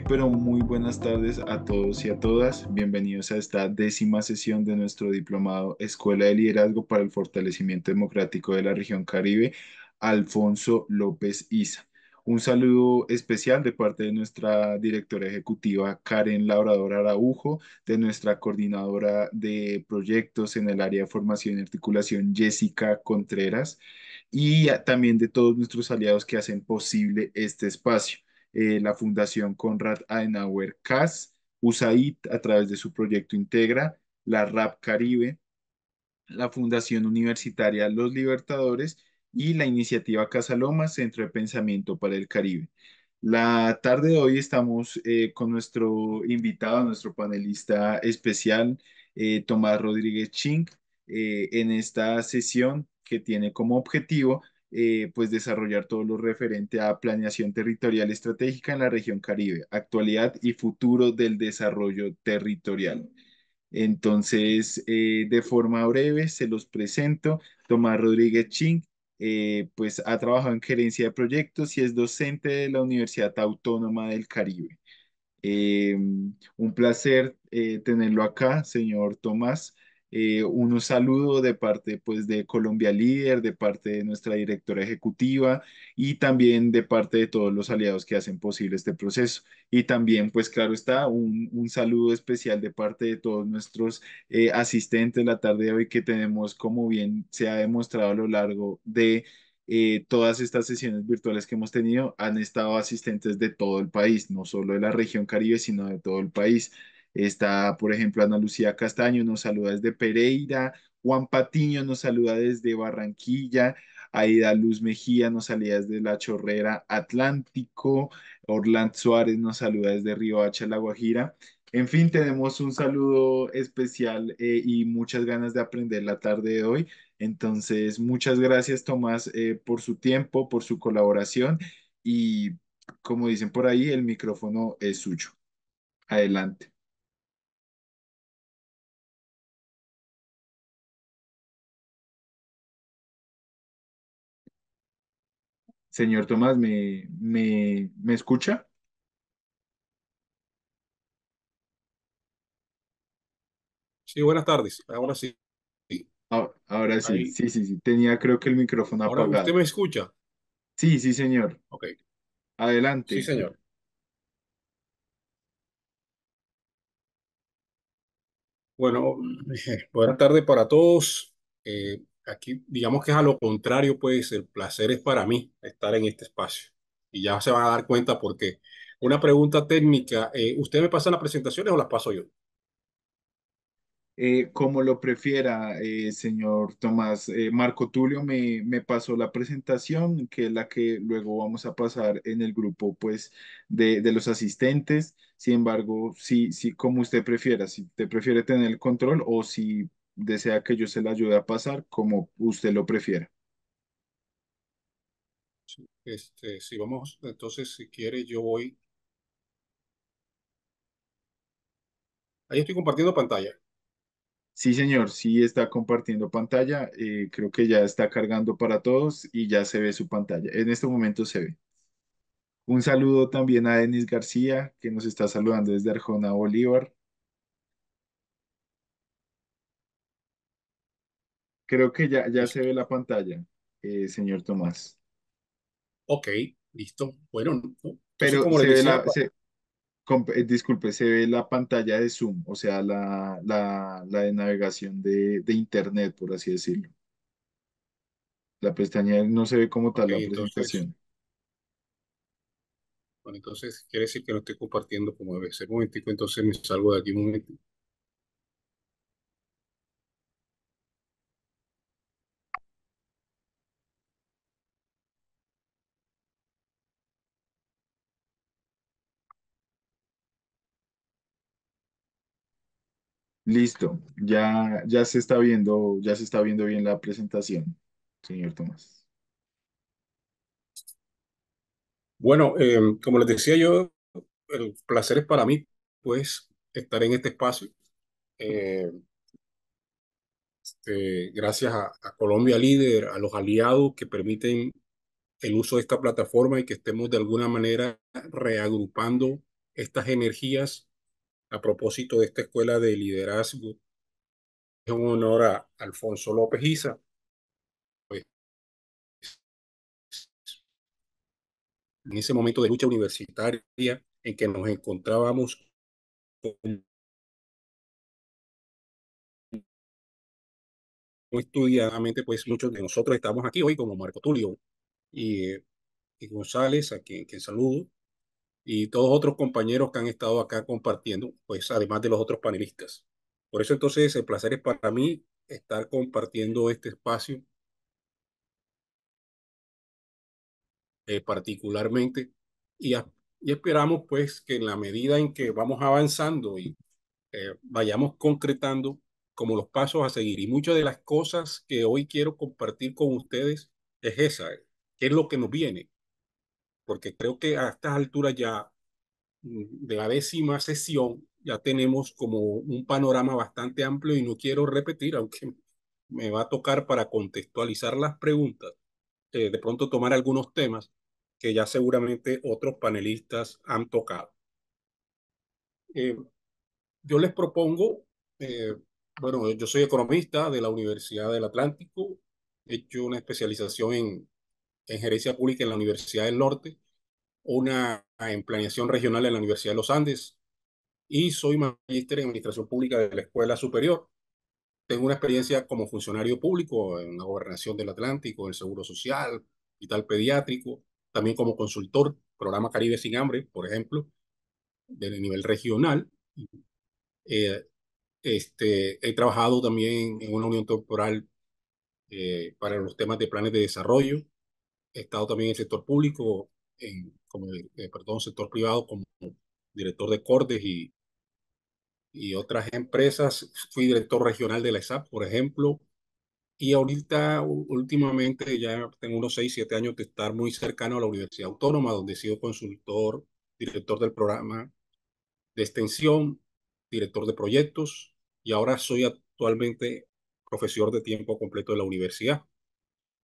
pero muy buenas tardes a todos y a todas. Bienvenidos a esta 10ª sesión de nuestro diplomado Escuela de Liderazgo para el Fortalecimiento Democrático de la Región Caribe, Alfonso López Isa. Un saludo especial de parte de nuestra directora ejecutiva Karen Labrador Araujo, de nuestra coordinadora de proyectos en el área de formación y articulación Jessica Contreras y también de todos nuestros aliados que hacen posible este espacio. La Fundación Konrad Adenauer CAS, USAID a través de su proyecto Integra, la RAP Caribe, la Fundación Universitaria Los Libertadores y la iniciativa Casa Loma, Centro de Pensamiento para el Caribe. La tarde de hoy estamos con nuestro invitado, nuestro panelista especial, Tomás Rodríguez Ching, en esta sesión que tiene como objetivo pues desarrollar todo lo referente a planeación territorial estratégica en la región Caribe, actualidad y futuro del desarrollo territorial. Entonces, de forma breve, se los presento. Tomás Rodríguez Ching, pues ha trabajado en gerencia de proyectos y es docente de la Universidad Autónoma del Caribe. Un placer tenerlo acá, señor Tomás. Un saludo de parte pues, de Colombia Líder, de parte de nuestra directora ejecutiva y también de parte de todos los aliados que hacen posible este proceso. Y también, pues claro está, un saludo especial de parte de todos nuestros asistentes la tarde de hoy que tenemos, como bien se ha demostrado a lo largo de todas estas sesiones virtuales que hemos tenido han estado asistentes de todo el país, no solo de la región Caribe, sino de todo el país. Está, por ejemplo, Ana Lucía Castaño, nos saluda desde Pereira, Juan Patiño nos saluda desde Barranquilla, Aida Luz Mejía nos saluda desde La Chorrera Atlántico, Orland Suárez nos saluda desde Riohacha, La Guajira. En fin, tenemos un saludo especial y muchas ganas de aprender la tarde de hoy. Entonces, muchas gracias, Tomás, por su tiempo, por su colaboración y como dicen por ahí, el micrófono es suyo. Adelante. Señor Tomás, ¿me escucha? Sí, buenas tardes. Ahora sí. Ahora sí, Ahí. sí, sí, sí. Tenía creo que el micrófono Ahora usted apagado. me escucha. Sí, sí, señor. Ok. Sí, Adelante. señor. Bueno, buenas tardes para todos. Aquí, digamos que es a lo contrario, pues el placer es para mí estar en este espacio. Y ya se van a dar cuenta porque una pregunta técnica, ¿usted me pasa las presentaciones o las paso yo? Como lo prefiera, señor Tomás. Marco Tulio me pasó la presentación, que es la que luego vamos a pasar en el grupo, pues, de los asistentes. Sin embargo, sí, sí, como usted prefiera, si usted prefiere tener el control o si desea que yo se la ayude a pasar, como usted lo prefiera. Sí. Si vamos, entonces si quiere yo voy. Ahí estoy compartiendo pantalla. Sí, señor, sí está compartiendo pantalla. Creo que ya está cargando para todos y ya se ve su pantalla. En este momento se ve. Un saludo también a Denis García, que nos está saludando desde Arjona, Bolívar. Creo que ya se Listo. ve la pantalla, señor Tomás. Ok, listo. Bueno, no. Entonces Pero como les decía, disculpe, se ve la pantalla de Zoom, o sea, la de navegación de Internet, por así decirlo. La pestaña no se ve como ok, tal la entonces. presentación. Bueno, entonces quiere decir que no estoy compartiendo como debe ser. Un momentico, entonces me salgo de aquí un momento. Listo, ya se está viendo bien la presentación, señor Tomás. Bueno, como les decía yo, el placer es para mí, pues, estar en este espacio. Eh, Gracias a Colombia Líder, a los aliados que permiten el uso de esta plataforma y que estemos de alguna manera reagrupando estas energías a propósito de esta escuela de liderazgo en honor a Alfonso López Isa. Pues, en ese momento de lucha universitaria en que nos encontrábamos como estudiantes, pues muchos de nosotros estamos aquí hoy, como Marco Tulio y, y González, a quien saludo, y todos otros compañeros que han estado acá compartiendo, pues además de los otros panelistas. Por eso entonces el placer es para mí estar compartiendo este espacio particularmente y, y esperamos pues que en la medida en que vamos avanzando y vayamos concretando como los pasos a seguir. Y muchas de las cosas que hoy quiero compartir con ustedes es esa, qué es lo que nos viene, porque creo que a estas alturas ya de la 10ª sesión ya tenemos como un panorama bastante amplio y no quiero repetir, aunque me va a tocar para contextualizar las preguntas, de pronto tomar algunos temas que ya seguramente otros panelistas han tocado. Eh, yo les propongo, eh, bueno, yo soy economista de la Universidad del Atlántico, he hecho una especialización en gerencia pública en la Universidad del Norte, una en planeación regional en la Universidad de los Andes y soy magíster en administración pública de la Escuela Superior. Tengo una experiencia como funcionario público en la gobernación del Atlántico, el Seguro Social, hospital pediátrico, también como consultor, programa Caribe sin Hambre, por ejemplo, del nivel regional. Eh, he trabajado también en una unión temporal para los temas de planes de desarrollo. He estado también en el sector público, perdón, sector privado como director de cortes y otras empresas. Fui director regional de la ESAP, por ejemplo. Y ahorita, últimamente, ya tengo unos 6 7 años de estar muy cercano a la Universidad Autónoma, donde he sido consultor, director del programa de extensión, director de proyectos, y ahora soy actualmente profesor de tiempo completo de la universidad.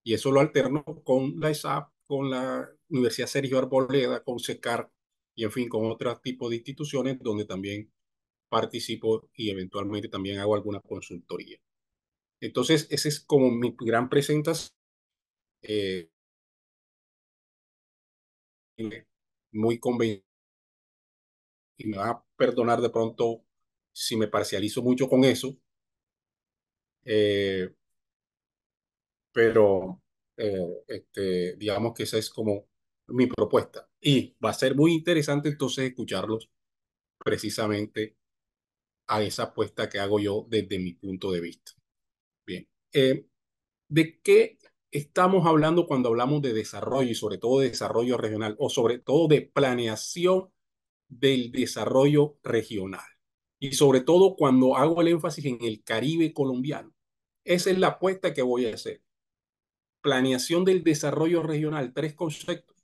Y eso lo alterno con la ESAP, con la Universidad Sergio Arboleda, con SECAR, y en fin, con otros tipos de instituciones donde también participo y eventualmente también hago alguna consultoría. Entonces, ese es como mi gran presentación, eh, muy convencido, y me va a perdonar de pronto si me parcializo mucho con eso, eh, pero digamos que esa es como mi propuesta. Y va a ser muy interesante entonces escucharlos precisamente a esa apuesta que hago yo desde mi punto de vista. Bien, ¿de qué estamos hablando cuando hablamos de desarrollo y sobre todo de desarrollo regional o sobre todo de planeación del desarrollo regional? Y sobre todo cuando hago el énfasis en el Caribe colombiano. Esa es la apuesta que voy a hacer. Planeación del desarrollo regional, tres conceptos,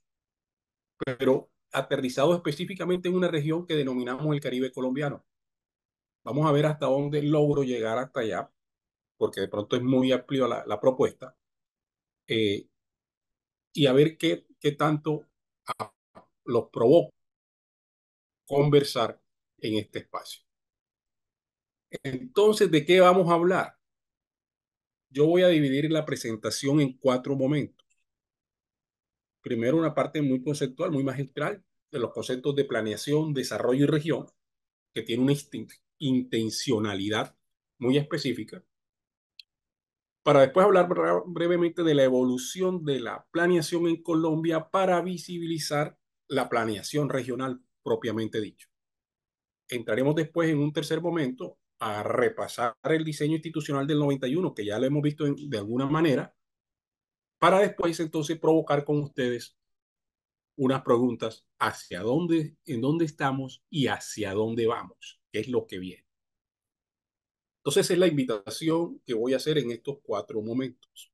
pero aterrizados específicamente en una región que denominamos el Caribe colombiano. Vamos a ver hasta dónde logro llegar hasta allá, porque de pronto es muy amplio la propuesta, eh, y a ver qué tanto los provoco conversar en este espacio. Entonces, ¿de qué vamos a hablar? Yo voy a dividir la presentación en 4 momentos. Primero, una parte muy conceptual, muy magistral, de los conceptos de planeación, desarrollo y región, que tiene una intencionalidad muy específica, para después hablar brevemente de la evolución de la planeación en Colombia para visibilizar la planeación regional propiamente dicho. Entraremos después en un tercer momento a repasar el diseño institucional del 91, que ya lo hemos visto de alguna manera, para después entonces provocar con ustedes unas preguntas hacia dónde, en dónde estamos y hacia dónde vamos, qué es lo que viene. Entonces es la invitación que voy a hacer en estos 4 momentos.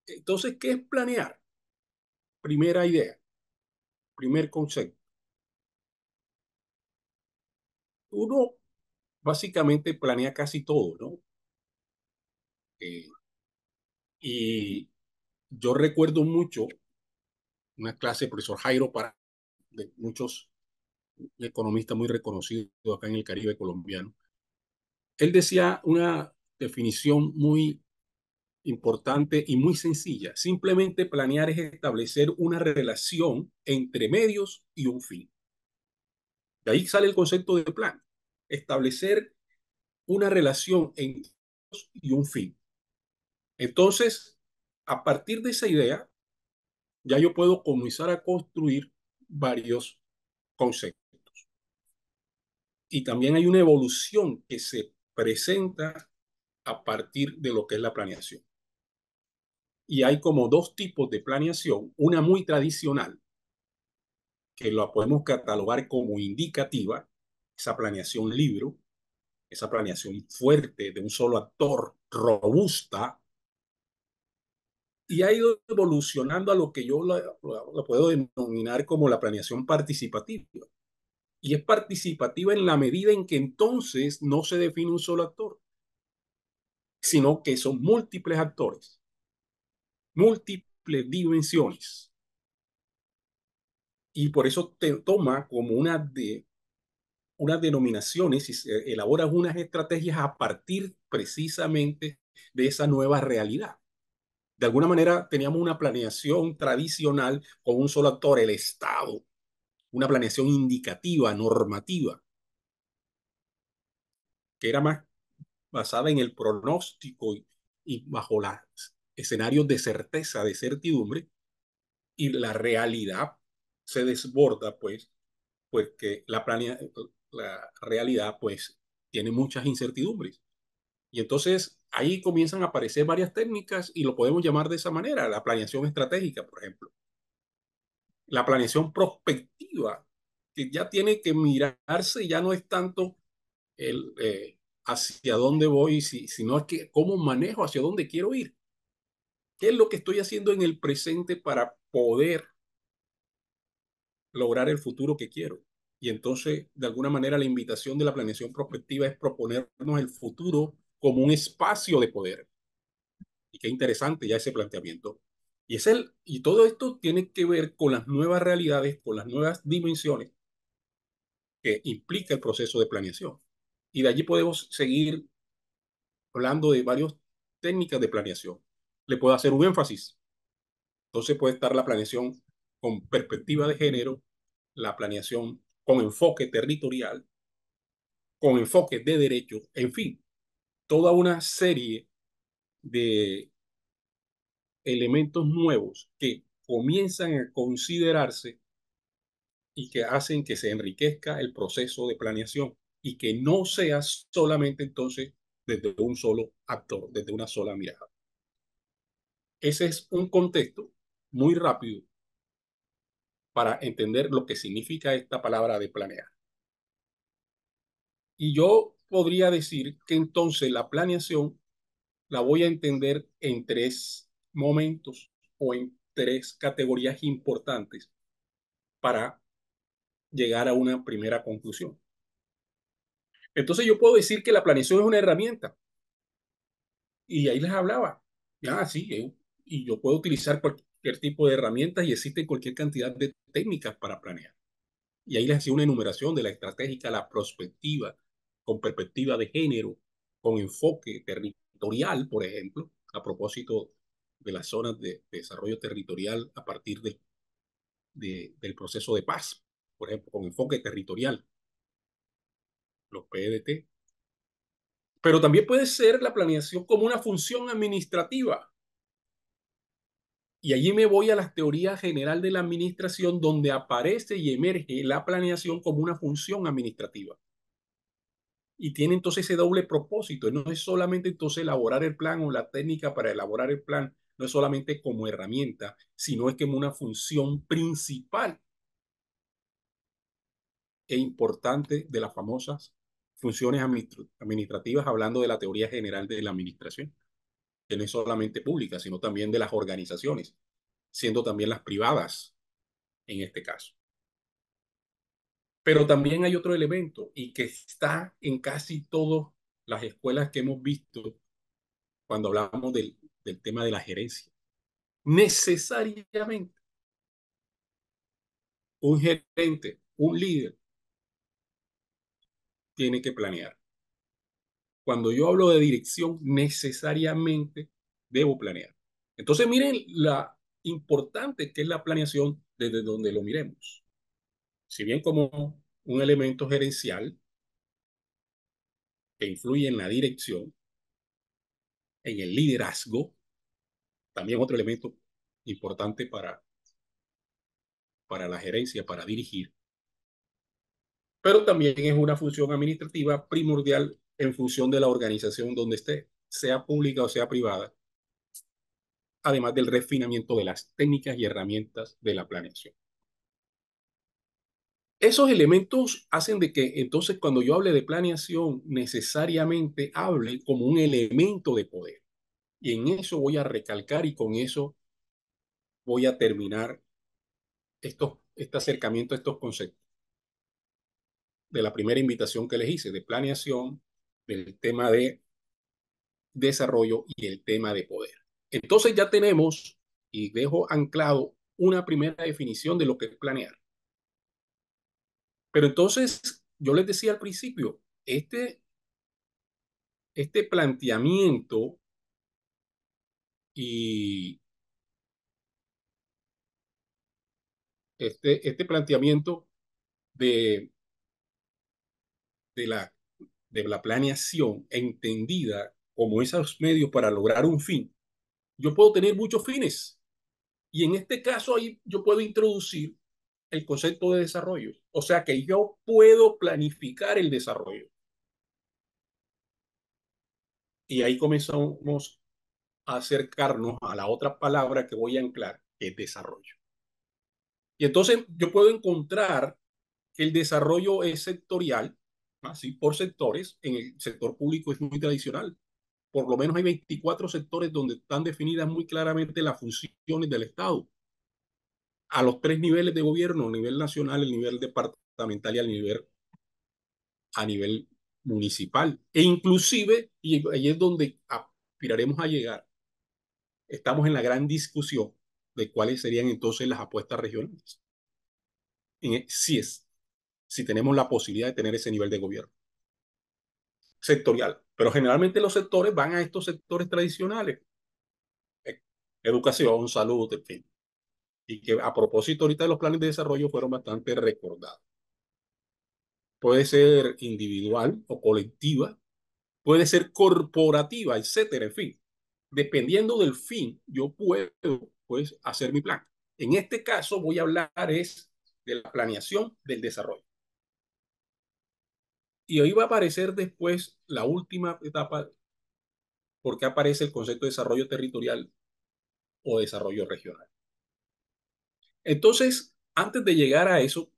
Entonces, ¿qué es planear? Primera idea, primer concepto. Uno básicamente planea casi todo, ¿no? Eh, y yo recuerdo mucho una clase del profesor Jairo Parra, de muchos economistas muy reconocidos acá en el Caribe colombiano. Él decía una definición muy importante y muy sencilla. Simplemente planear es establecer una relación entre medios y un fin. De ahí sale el concepto de plan. Establecer una relación entre medios y un fin. Entonces, a partir de esa idea, ya yo puedo comenzar a construir varios conceptos. Y también hay una evolución que se presenta a partir de lo que es la planeación. Y hay como dos tipos de planeación, una muy tradicional, que la podemos catalogar como indicativa, esa planeación libro, esa planeación fuerte de un solo actor, robusta, y ha ido evolucionando a lo que yo la puedo denominar como la planeación participativa. Y es participativa en la medida en que entonces no se define un solo actor, sino que son múltiples actores, múltiples dimensiones. Y por eso te toma como unas denominaciones y se elaboran unas estrategias a partir precisamente de esa nueva realidad. De alguna manera teníamos una planeación tradicional con un solo actor, el Estado, una planeación indicativa, normativa, que era más basada en el pronóstico y bajo los escenarios de certeza, de certidumbre, y la realidad se desborda, pues que la realidad pues tiene muchas incertidumbres. Y entonces ahí comienzan a aparecer varias técnicas y lo podemos llamar de esa manera, la planeación estratégica, por ejemplo. La planeación prospectiva, que ya tiene que mirarse, ya no es tanto hacia dónde voy, sino es que cómo manejo hacia dónde quiero ir. ¿Qué es lo que estoy haciendo en el presente para poder lograr el futuro que quiero? Y entonces, de alguna manera, la invitación de la planeación prospectiva es proponernos el futuro como un espacio de poder. Y qué interesante ya ese planteamiento. Y todo esto tiene que ver con las nuevas realidades, con las nuevas dimensiones que implica el proceso de planeación. Y de allí podemos seguir hablando de varias técnicas de planeación. Le puedo hacer un énfasis. Entonces puede estar la planeación con perspectiva de género, la planeación con enfoque territorial, con enfoque de derecho, en fin, toda una serie de elementos nuevos que comienzan a considerarse y que hacen que se enriquezca el proceso de planeación y que no sea solamente entonces desde un solo actor, desde una sola mirada. Ese es un contexto muy rápido para entender lo que significa esta palabra de planear. Y yo podría decir que entonces la planeación la voy a entender en tres momentos o en tres categorías importantes para llegar a una primera conclusión. Entonces yo puedo decir que la planeación es una herramienta y ahí les hablaba. Ah, sí, y yo puedo utilizar cualquier tipo de herramientas y existe cualquier cantidad de técnicas para planear. Y ahí les hacía una enumeración de la estratégica, la prospectiva, con perspectiva de género, con enfoque territorial, por ejemplo, a propósito de las zonas de desarrollo territorial a partir del proceso de paz, por ejemplo, con enfoque territorial, los PDT. Pero también puede ser la planeación como una función administrativa. Y allí me voy a la teoría general de la administración, donde aparece y emerge la planeación como una función administrativa. Y tiene entonces ese doble propósito. No es solamente entonces elaborar el plan o la técnica para elaborar el plan, no es solamente como herramienta, sino es como una función principal e importante de las famosas funciones administrativas, hablando de la teoría general de la administración, que no es solamente pública, sino también de las organizaciones, siendo también las privadas en este caso. Pero también hay otro elemento y que está en casi todas las escuelas que hemos visto cuando hablamos del tema de la gerencia. Necesariamente un gerente, un líder, tiene que planear. Cuando yo hablo de dirección, necesariamente debo planear. Entonces, miren la importante que es la planeación desde donde lo miremos. Si bien como un elemento gerencial que influye en la dirección, en el liderazgo, también otro elemento importante para la gerencia, para dirigir, pero también es una función administrativa primordial en función de la organización donde esté, sea pública o sea privada, además del refinamiento de las técnicas y herramientas de la planeación. Esos elementos hacen de que entonces cuando yo hable de planeación necesariamente hable como un elemento de poder. Y en eso voy a recalcar y con eso voy a terminar este acercamiento a estos conceptos de la primera invitación que les hice, de planeación, del tema de desarrollo y el tema de poder. Entonces ya tenemos, y dejo anclado, una primera definición de lo que es planear. Pero entonces, yo les decía al principio, este planteamiento y este planteamiento de, de, la, de la planeación entendida como esos medios para lograr un fin, yo puedo tener muchos fines. Y en este caso ahí yo puedo introducir el concepto de desarrollo. O sea que yo puedo planificar el desarrollo. Y ahí comenzamos a acercarnos a la otra palabra que voy a anclar, que es desarrollo. Y entonces yo puedo encontrar que el desarrollo es sectorial, así por sectores. En el sector público es muy tradicional. Por lo menos hay 24 sectores donde están definidas muy claramente las funciones del Estado a los tres niveles de gobierno, a nivel nacional, el nivel departamental y a nivel municipal. E inclusive, y ahí es donde aspiraremos a llegar, estamos en la gran discusión de cuáles serían entonces las apuestas regionales. Si tenemos la posibilidad de tener ese nivel de gobierno sectorial. Pero generalmente los sectores van a estos sectores tradicionales, eh, educación, salud, en fin. Y que a propósito ahorita de los planes de desarrollo fueron bastante recordados. Puede ser individual o colectiva, puede ser corporativa, etcétera, en fin. Dependiendo del fin, yo puedo pues hacer mi plan. En este caso voy a hablar es de la planeación del desarrollo. Y ahí va a aparecer después la última etapa, porque aparece el concepto de desarrollo territorial o desarrollo regional. Entonces, antes de llegar a eso,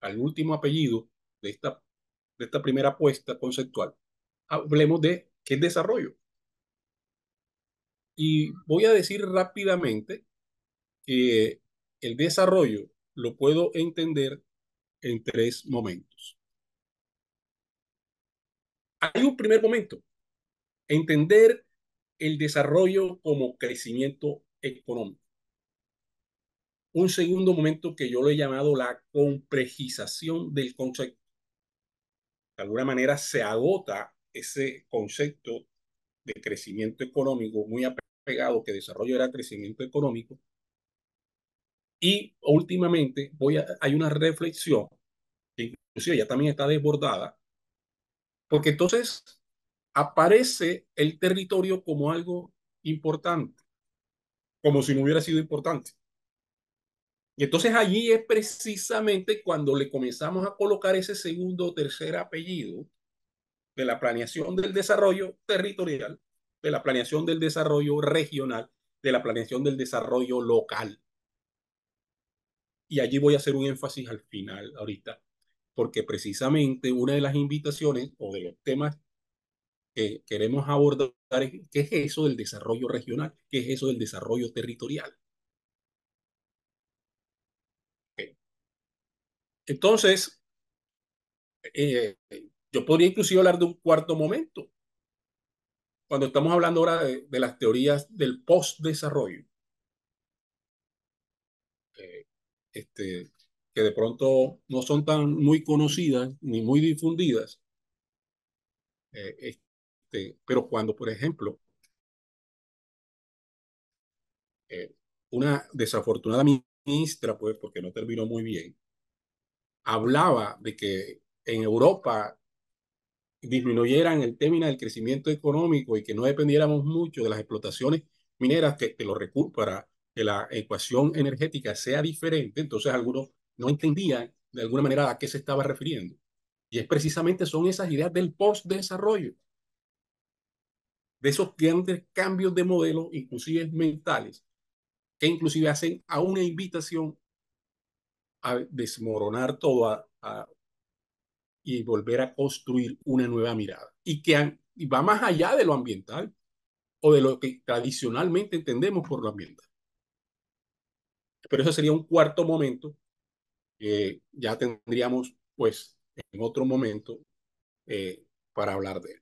al último apellido de esta primera apuesta conceptual, hablemos de qué es desarrollo. Y voy a decir rápidamente que el desarrollo lo puedo entender en tres momentos. Hay un primer momento, entender el desarrollo como crecimiento económico. Un segundo momento que yo lo he llamado la complejización del concepto. De alguna manera se agota ese concepto de crecimiento económico muy apegado, que desarrollo era crecimiento económico. Y últimamente hay una reflexión que inclusive ya también está desbordada, porque entonces aparece el territorio como algo importante, como si no hubiera sido importante. Y entonces allí es precisamente cuando le comenzamos a colocar ese segundo o tercer apellido de la planeación del desarrollo territorial, de la planeación del desarrollo regional, de la planeación del desarrollo local. Y allí voy a hacer un énfasis al final, ahorita, porque precisamente una de las invitaciones o de los temas que queremos abordar es qué es eso del desarrollo regional, qué es eso del desarrollo territorial. Okay. Entonces, eh, yo podría inclusive hablar de un cuarto momento, cuando estamos hablando ahora de las teorías del post-desarrollo. Eh, este, que de pronto no son tan muy conocidas ni muy difundidas, pero cuando, por ejemplo, eh, una desafortunada ministra, pues porque no terminó muy bien, hablaba de que en Europa disminuyeran el término del crecimiento económico y que no dependiéramos mucho de las explotaciones mineras, que los recursos para que la ecuación energética sea diferente, entonces algunos no entendían de alguna manera a qué se estaba refiriendo. Y es precisamente son esas ideas del post-desarrollo, de esos grandes cambios de modelo, inclusive mentales, que inclusive hacen a una invitación a desmoronar todo y volver a construir una nueva mirada. Y va más allá de lo ambiental o de lo que tradicionalmente entendemos por lo ambiental. Pero ese sería un cuarto momento que ya tendríamos, pues, en otro momento para hablar de él.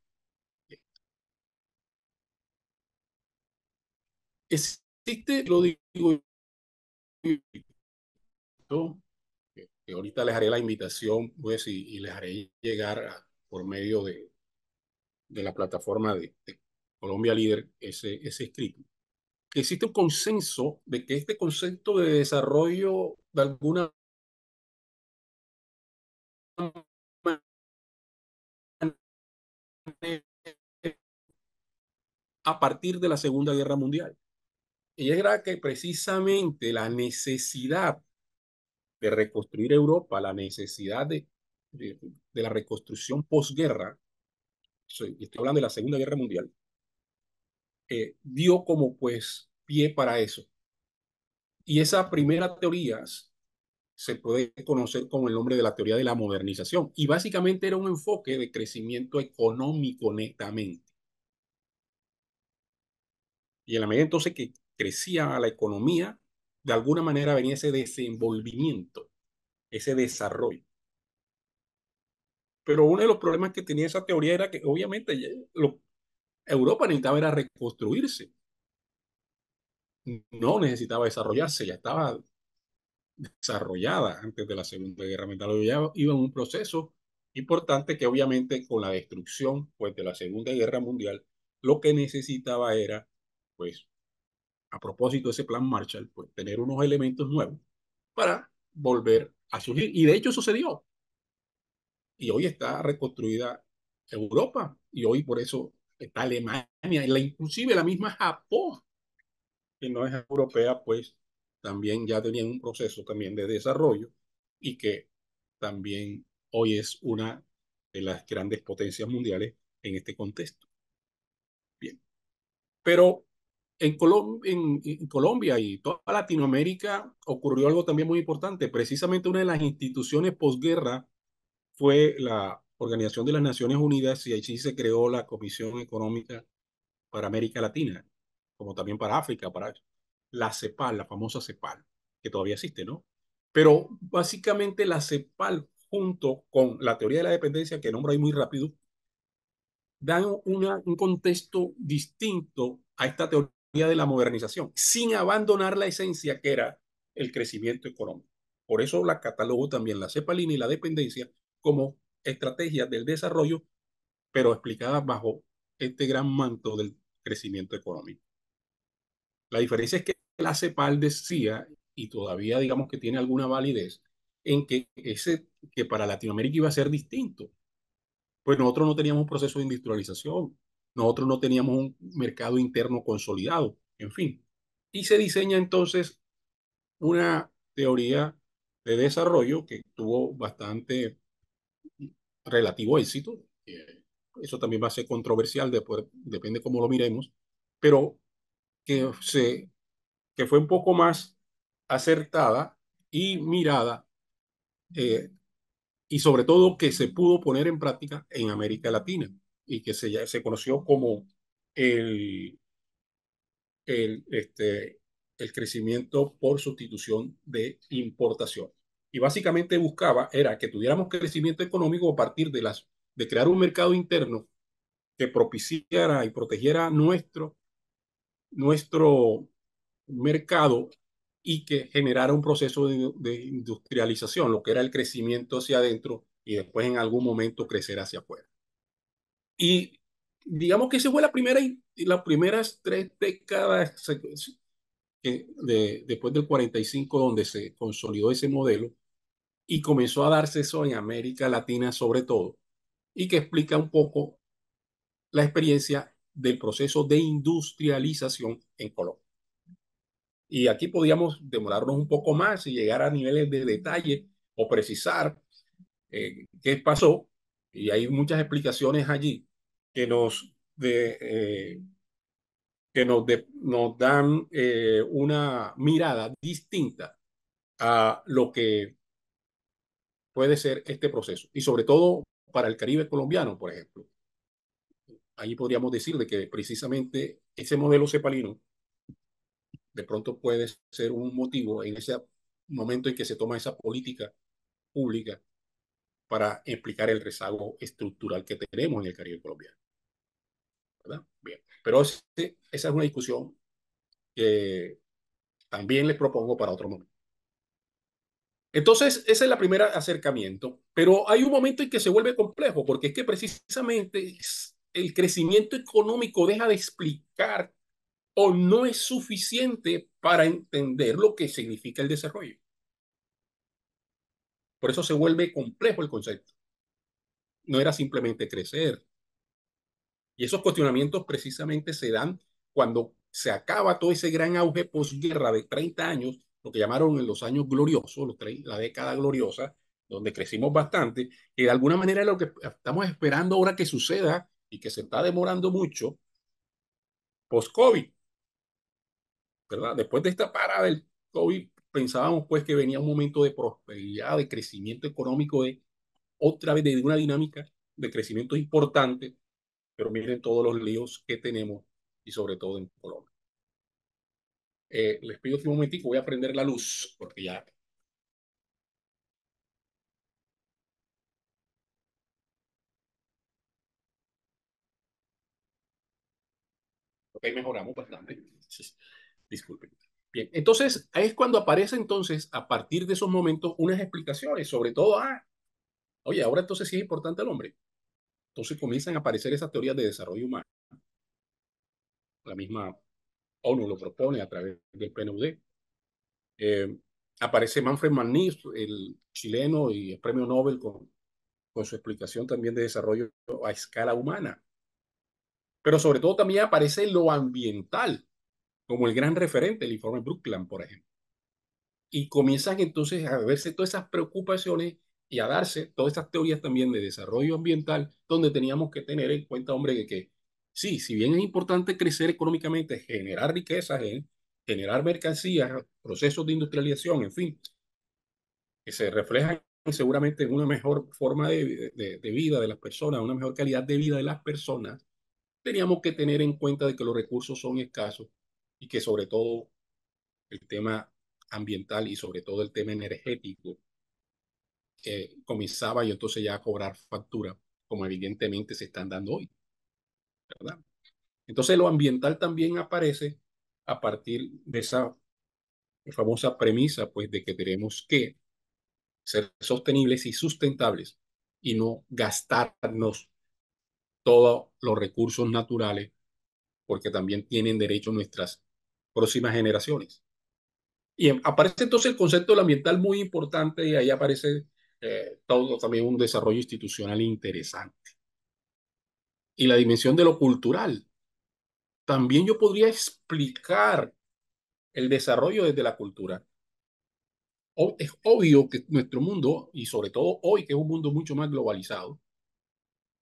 Existe, lo digo, que ahorita les haré la invitación, pues, y les haré llegar por medio de la plataforma de Colombia Líder ese escrito. Que existe un consenso de que este concepto de desarrollo de alguna manera a partir de la Segunda Guerra Mundial. Y era que precisamente la necesidad de reconstruir Europa, la necesidad de la reconstrucción posguerra, estoy hablando de la Segunda Guerra Mundial, dio como pues pie para eso. Y esa primera teoría se puede conocer como el nombre de la teoría de la modernización. Y básicamente era un enfoque de crecimiento económico netamente. Y en la medida entonces que crecía la economía, de alguna manera venía ese desenvolvimiento, ese desarrollo. Pero uno de los problemas que tenía esa teoría era que obviamente Europa necesitaba era reconstruirse, no necesitaba desarrollarse, ya estaba desarrollada antes de la Segunda Guerra Mundial, ya iba en un proceso importante que obviamente con la destrucción pues, de la Segunda Guerra Mundial, lo que necesitaba era, pues, a propósito de ese plan Marshall, pues tener unos elementos nuevos para volver a surgir. Y de hecho sucedió. Y hoy está reconstruida Europa. Y hoy por eso está Alemania, inclusive la misma Japón, que no es europea, pues también ya tenían un proceso también de desarrollo y que también hoy es una de las grandes potencias mundiales en este contexto. Bien, pero en Colombia y toda Latinoamérica ocurrió algo también muy importante. Precisamente una de las instituciones posguerra fue la Organización de las Naciones Unidas y allí se creó la Comisión Económica para América Latina, como también para África, para la CEPAL, la famosa CEPAL, que todavía existe, ¿no? Pero básicamente la CEPAL, junto con la teoría de la dependencia, que nombro ahí muy rápido, dan un contexto distinto a esta teoría de la modernización, sin abandonar la esencia que era el crecimiento económico. Por eso la catalogo también la cepalina y la dependencia como estrategias del desarrollo, pero explicadas bajo este gran manto del crecimiento económico. La diferencia es que la CEPAL decía, y todavía digamos que tiene alguna validez, en que para Latinoamérica iba a ser distinto. Pues nosotros no teníamos un proceso de industrialización, nosotros no teníamos un mercado interno consolidado, en fin. Y se diseña entonces una teoría de desarrollo que tuvo bastante relativo éxito. Eso también va a ser controversial, depende cómo lo miremos, pero que, que fue un poco más acertada y mirada, eh, y sobre todo que se pudo poner en práctica en América Latina y que se conoció como el, el crecimiento por sustitución de importación. Y básicamente buscaba era que tuviéramos crecimiento económico a partir de crear un mercado interno que propiciara y protegiera nuestro mercado y que generara un proceso de industrialización, lo que era el crecimiento hacia adentro y después en algún momento crecer hacia afuera. Y digamos que esa fue las primeras 3 décadas después del 45, donde se consolidó ese modelo y comenzó a darse eso en América Latina sobre todo, y que explica un poco la experiencia del proceso de industrialización en Colombia. Y aquí podíamos demorarnos un poco más y llegar a niveles de detalle o precisar qué pasó. Y hay muchas explicaciones allí que nos dan una mirada distinta a lo que puede ser este proceso. Y sobre todo para el Caribe colombiano, por ejemplo. Ahí podríamos decir de que precisamente ese modelo cepalino de pronto puede ser un motivo en ese momento en que se toma esa política pública para explicar el rezago estructural que tenemos en el Caribe colombiano, ¿verdad? Bien, pero esa es una discusión que también les propongo para otro momento. Entonces, ese es el primer acercamiento, pero hay un momento en que se vuelve complejo, porque es que precisamente el crecimiento económico deja de explicar o no es suficiente para entender lo que significa el desarrollo. Por eso se vuelve complejo el concepto. No era simplemente crecer. Y esos cuestionamientos precisamente se dan cuando se acaba todo ese gran auge posguerra de 30 años, lo que llamaron en los años gloriosos, la década gloriosa, donde crecimos bastante, y de alguna manera es lo que estamos esperando ahora que suceda y que se está demorando mucho post-COVID, ¿verdad? Después de esta parada del COVID, pensábamos pues que venía un momento de prosperidad, de crecimiento económico, de otra vez de una dinámica de crecimiento importante, pero miren todos los líos que tenemos y sobre todo en Colombia. Les pido un momentico, voy a prender la luz porque ya, ok, mejoramos bastante. Disculpen. Bien, entonces ahí es cuando aparece entonces, a partir de esos momentos, unas explicaciones, sobre todo, oye, ahora entonces sí es importante el hombre. Entonces comienzan a aparecer esas teorías de desarrollo humano. La misma ONU lo propone a través del PNUD. Eh, Aparece Manfred Manís, el chileno y el premio Nobel con su explicación también de desarrollo a escala humana. Pero sobre todo también aparece lo ambiental, como el gran referente, el informe Brundtland, por ejemplo. Y comienzan entonces a verse todas esas preocupaciones y a darse todas estas teorías también de desarrollo ambiental, donde teníamos que tener en cuenta, hombre, que sí, si bien es importante crecer económicamente, generar riquezas, generar mercancías, procesos de industrialización, en fin, que se reflejan seguramente en una mejor forma de vida de las personas, una mejor calidad de vida de las personas, teníamos que tener en cuenta de que los recursos son escasos y que sobre todo el tema ambiental y sobre todo el tema energético comenzaba y entonces ya a cobrar factura, como evidentemente se están dando hoy, ¿verdad? Entonces lo ambiental también aparece a partir de esa famosa premisa, pues, de que tenemos que ser sostenibles y sustentables y no gastarnos todos los recursos naturales, porque también tienen derecho nuestras próximas generaciones. Y aparece entonces el concepto del ambiental muy importante y ahí aparece todo también un desarrollo institucional interesante. Y la dimensión de lo cultural. También yo podría explicar el desarrollo desde la cultura. Es obvio que nuestro mundo, y sobre todo hoy, que es un mundo mucho más globalizado,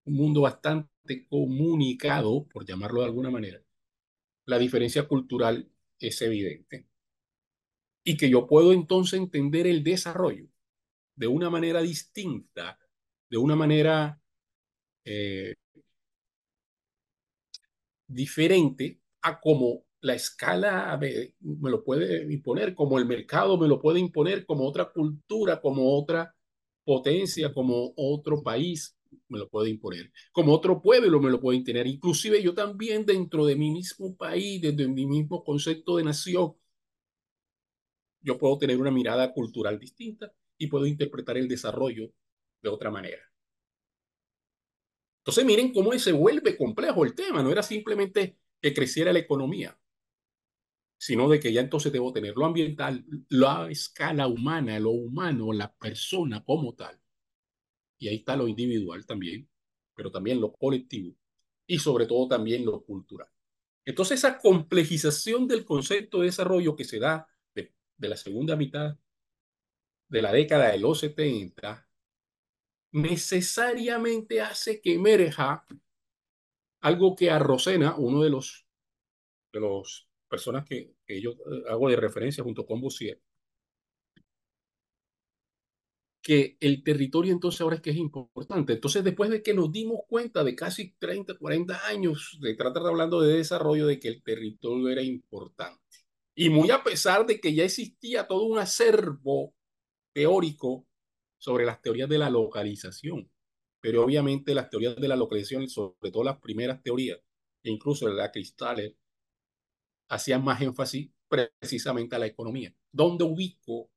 un mundo bastante comunicado, por llamarlo de alguna manera, la diferencia cultural es evidente. Y que yo puedo entonces entender el desarrollo de una manera distinta, de una manera eh, diferente a como la escala me lo puede imponer, como el mercado me lo puede imponer, como otra cultura, como otra potencia, como otro país me lo puede imponer, como otro pueblo me lo puede imponer, inclusive yo también dentro de mi mismo país, desde mi mismo concepto de nación, yo puedo tener una mirada cultural distinta y puedo interpretar el desarrollo de otra manera. Entonces miren cómo se vuelve complejo el tema, no era simplemente que creciera la economía, sino de que ya entonces debo tener lo ambiental, la escala humana, lo humano, la persona como tal, y ahí está lo individual también, pero también lo colectivo y sobre todo también lo cultural. Entonces esa complejización del concepto de desarrollo que se da de la segunda mitad de la década de los 70 necesariamente hace que emerja algo que Arrocena, uno de los personas que yo hago de referencia junto con Bussier, que el territorio entonces ahora es que es importante. Entonces, después de que nos dimos cuenta de casi 30, 40 años de tratar de hablando de desarrollo, de que el territorio era importante. Y muy a pesar de que ya existía todo un acervo teórico sobre las teorías de la localización. Pero obviamente las teorías de la localización, sobre todo las primeras teorías, e incluso la Cristales, hacían más énfasis precisamente a la economía. ¿Dónde ubico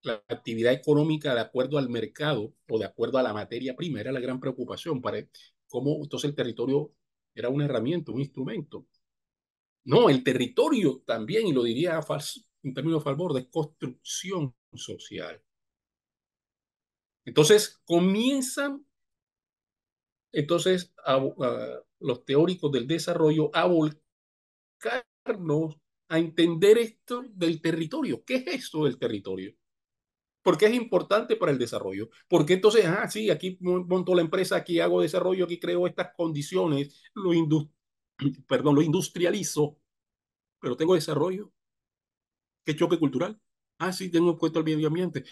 la actividad económica de acuerdo al mercado o de acuerdo a la materia prima? Era la gran preocupación para cómo entonces el territorio era una herramienta, un instrumento. No, el territorio también, y lo diría en términos favor, de construcción social. Entonces comienzan los teóricos del desarrollo a volcarnos a entender esto del territorio. ¿Qué es esto del territorio? ¿Por qué es importante para el desarrollo? Porque entonces, sí, aquí monto la empresa, aquí hago desarrollo, aquí creo estas condiciones, perdón, lo industrializo, pero tengo desarrollo. ¿Qué choque cultural? Sí, tengo en cuenta el medio ambiente.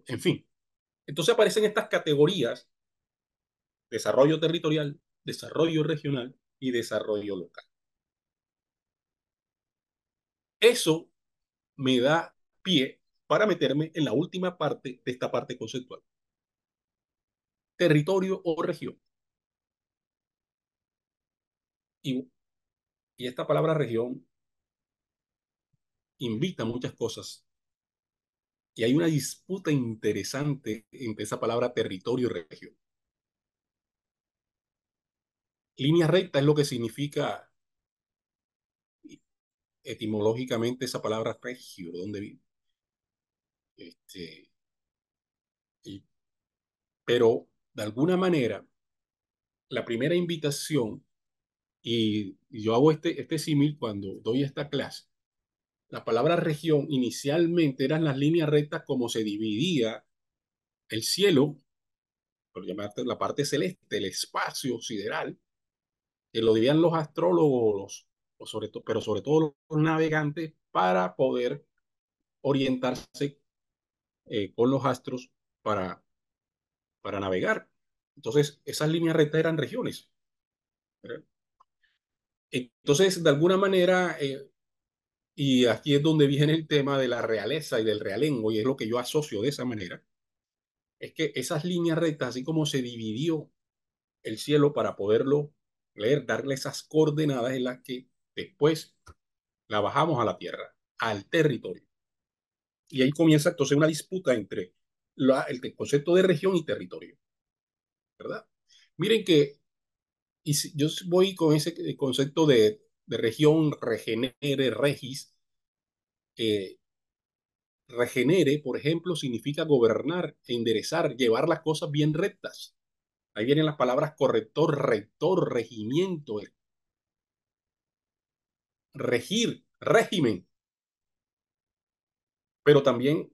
En fin, entonces aparecen estas categorías: desarrollo territorial, desarrollo regional y desarrollo local. Eso me da pie para meterme en la última parte de esta parte conceptual: territorio o región. Y, y esta palabra región invita a muchas cosas. Y hay una disputa interesante entre esa palabra territorio y región. Línea recta es lo que significa etimológicamente esa palabra regio, donde vive. Este, y, pero de alguna manera, la primera invitación, y yo hago este símil cuando doy esta clase, la palabra región inicialmente eran las líneas rectas como se dividía el cielo, por llamarte la parte celeste, el espacio sideral, que lo dirían los astrólogos, pero sobre todo los navegantes, para poder orientarse con los astros para, para navegar. Entonces, esas líneas rectas eran regiones, ¿verdad? Entonces, de alguna manera, y aquí es donde viene el tema de la realeza y del realengo, y es lo que yo asocio de esa manera, es que esas líneas rectas, así como se dividió el cielo para poderlo leer, darle esas coordenadas en las que después la bajamos a la tierra, al territorio. Y ahí comienza entonces una disputa entre el concepto de región y territorio, ¿verdad? Miren que y si yo voy con ese concepto de región, regenere, regis. Regenere, por ejemplo, significa gobernar, enderezar, llevar las cosas bien rectas. Ahí vienen las palabras corrector, rector, regimiento, regir, régimen, pero también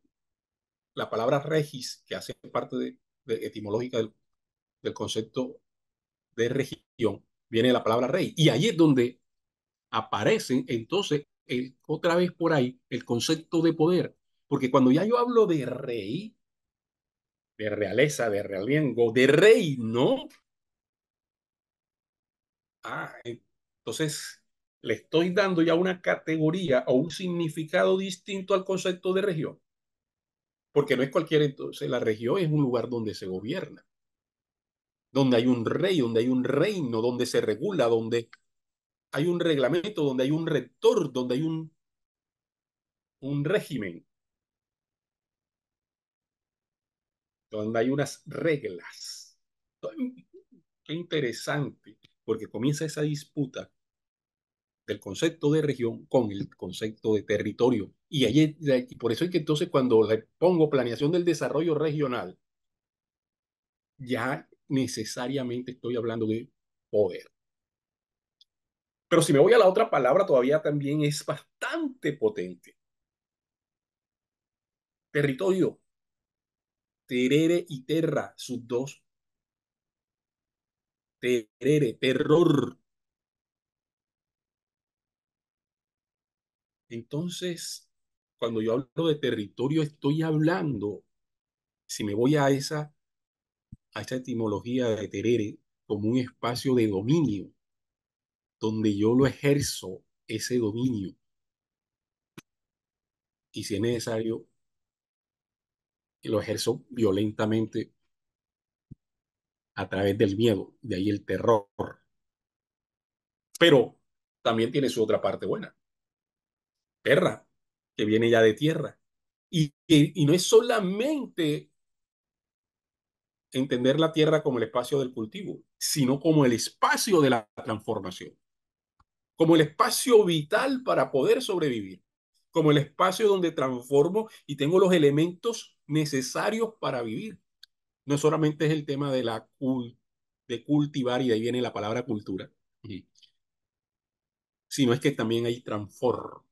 la palabra regis, que hace parte de etimológica del concepto de región, viene de la palabra rey. Y ahí es donde aparece entonces otra vez por ahí el concepto de poder. Porque cuando ya yo hablo de rey, de realeza, de realengo, de reino, entonces le estoy dando ya una categoría o un significado distinto al concepto de región. Porque no es cualquier, entonces la región es un lugar donde se gobierna, donde hay un rey, donde hay un reino, donde se regula, donde hay un reglamento, donde hay un rector, donde hay un régimen donde hay unas reglas. Qué interesante, porque comienza esa disputa del concepto de región con el concepto de territorio. Y por eso es que entonces cuando le pongo planeación del desarrollo regional, ya necesariamente estoy hablando de poder. Pero si me voy a la otra palabra, todavía también es bastante potente. Territorio, terere y terra, sus dos. Terere, terror. Entonces, cuando yo hablo de territorio, estoy hablando, si me voy a esa etimología de terere, como un espacio de dominio, donde yo lo ejerzo, ese dominio, y si es necesario, lo ejerzo violentamente a través del miedo, de ahí el terror. Pero también tiene su otra parte buena, terra, que viene ya de tierra. Y no es solamente entender la tierra como el espacio del cultivo, sino como el espacio de la transformación, como el espacio vital para poder sobrevivir, como el espacio donde transformo y tengo los elementos necesarios para vivir. No solamente es el tema de cultivar, y de ahí viene la palabra cultura, sino es que también hay transformo.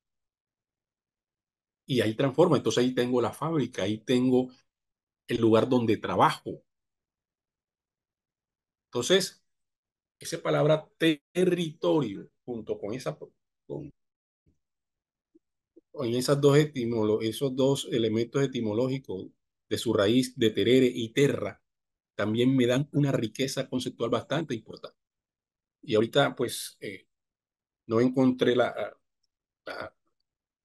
Y ahí transforma, entonces ahí tengo la fábrica, ahí tengo el lugar donde trabajo. Entonces, esa palabra territorio, junto con con, con esos dos elementos etimológicos de su raíz de terere y terra, también me dan una riqueza conceptual bastante importante. Y ahorita, pues, no encontré la,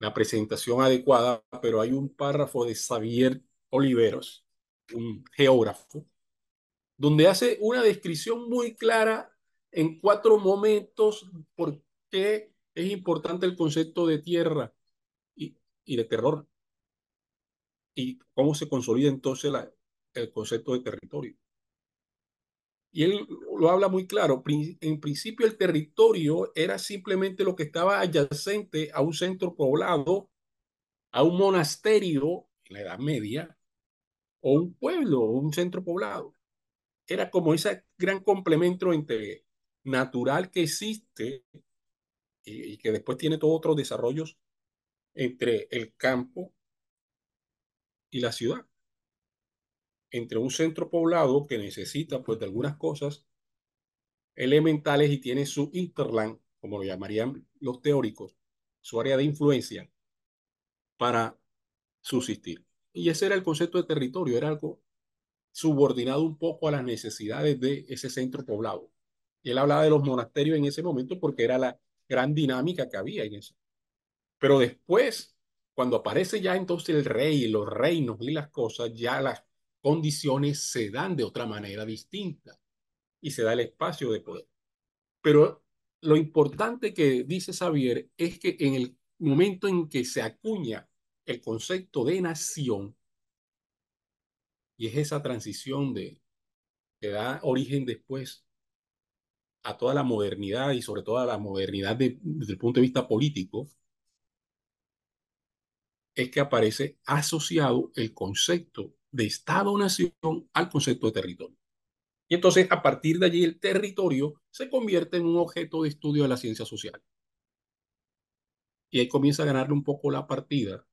la presentación adecuada, pero hay un párrafo de Xavier Oliveros, un geógrafo, donde hace una descripción muy clara en 4 momentos por qué es importante el concepto de tierra y de terror y cómo se consolida entonces el concepto de territorio. Y él lo habla muy claro. En principio el territorio era simplemente lo que estaba adyacente a un centro poblado, a un monasterio en la Edad Media, o un pueblo, o un centro poblado. Era como ese gran complemento entre natural que existe y que después tiene todos otros desarrollos entre el campo y la ciudad, entre un centro poblado que necesita pues de algunas cosas elementales y tiene su interland, como lo llamarían los teóricos, su área de influencia para subsistir. Y ese era el concepto de territorio, era algo subordinado un poco a las necesidades de ese centro poblado. Y él hablaba de los monasterios en ese momento porque era la gran dinámica que había en eso. Pero después, cuando aparece ya entonces el rey y los reinos y las cosas, ya las condiciones se dan de otra manera distinta y se da el espacio de poder. Pero lo importante que dice Xavier es que en el momento en que se acuña el concepto de nación, y es esa transición que da origen después a toda la modernidad y sobre todo a la modernidad desde el punto de vista político, es que aparece asociado el concepto de Estado-nación al concepto de territorio. Y entonces, a partir de allí, el territorio se convierte en un objeto de estudio de la ciencia social. Y ahí comienza a ganarle un poco la partida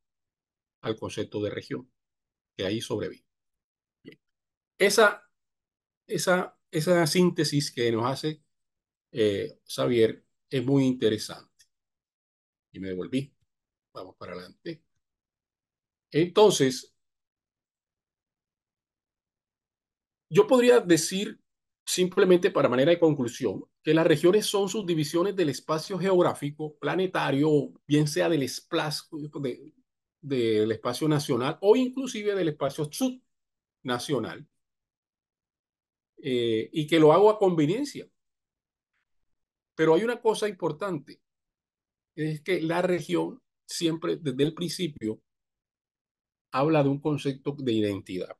al concepto de región, que ahí sobrevive. Bien. Esa, esa síntesis que nos hace Xavier es muy interesante. Y me devolví. Vamos para adelante. Entonces, yo podría decir simplemente para manera de conclusión que las regiones son subdivisiones del espacio geográfico planetario, bien sea del espacio nacional o inclusive del espacio subnacional, y que lo hago a conveniencia. Pero hay una cosa importante, es que la región siempre desde el principio habla de un concepto de identidad,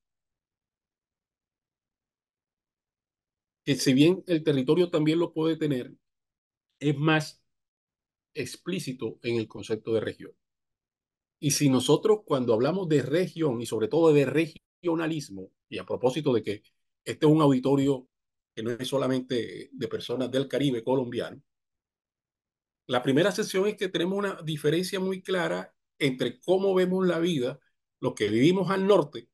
que si bien el territorio también lo puede tener, es más explícito en el concepto de región. Y si nosotros cuando hablamos de región y sobre todo de regionalismo, y a propósito de que este es un auditorio que no es solamente de personas del Caribe colombiano, la primera sesión es que tenemos una diferencia muy clara entre cómo vemos la vida, los que vivimos al norte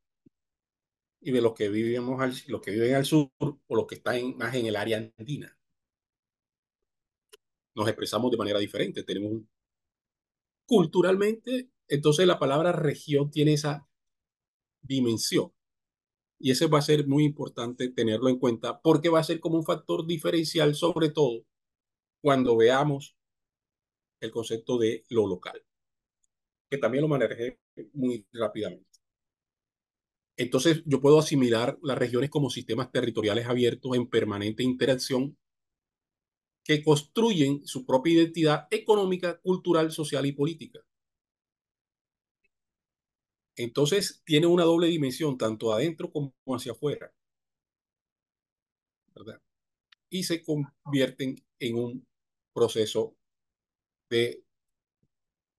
y de los que vivimos los que viven al sur o los que están más en el área andina. Nos expresamos de manera diferente, tenemos culturalmente, entonces la palabra región tiene esa dimensión. Y ese va a ser muy importante tenerlo en cuenta porque va a ser como un factor diferencial, sobre todo cuando veamos el concepto de lo local, que también lo manejé muy rápidamente. Entonces, yo puedo asimilar las regiones como sistemas territoriales abiertos en permanente interacción que construyen su propia identidad económica, cultural, social y política. Entonces, tiene una doble dimensión, tanto adentro como hacia afuera, ¿verdad? Y se convierten en un proceso de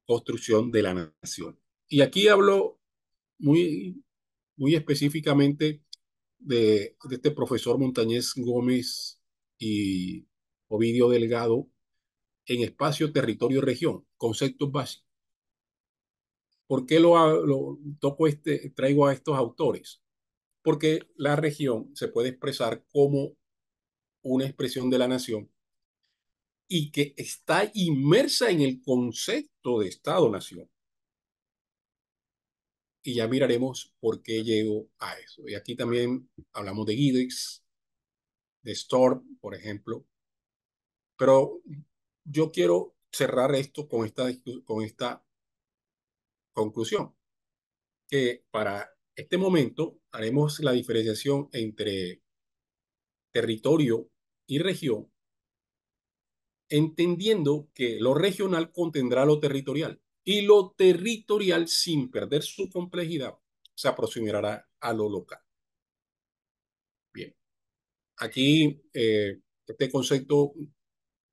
construcción de la nación. Y aquí hablo muy, muy específicamente de este profesor Montañez Gómez y Ovidio Delgado en espacio, territorio y región, conceptos básicos. ¿Por qué toco traigo a estos autores? Porque la región se puede expresar como una expresión de la nación y que está inmersa en el concepto de Estado-nación. Y ya miraremos por qué llego a eso. Y aquí también hablamos de Giddens, de Storm, por ejemplo. Pero yo quiero cerrar esto con esta conclusión, que para este momento haremos la diferenciación entre territorio y región, entendiendo que lo regional contendrá lo territorial y lo territorial, sin perder su complejidad, se aproximará a lo local. Bien, aquí este concepto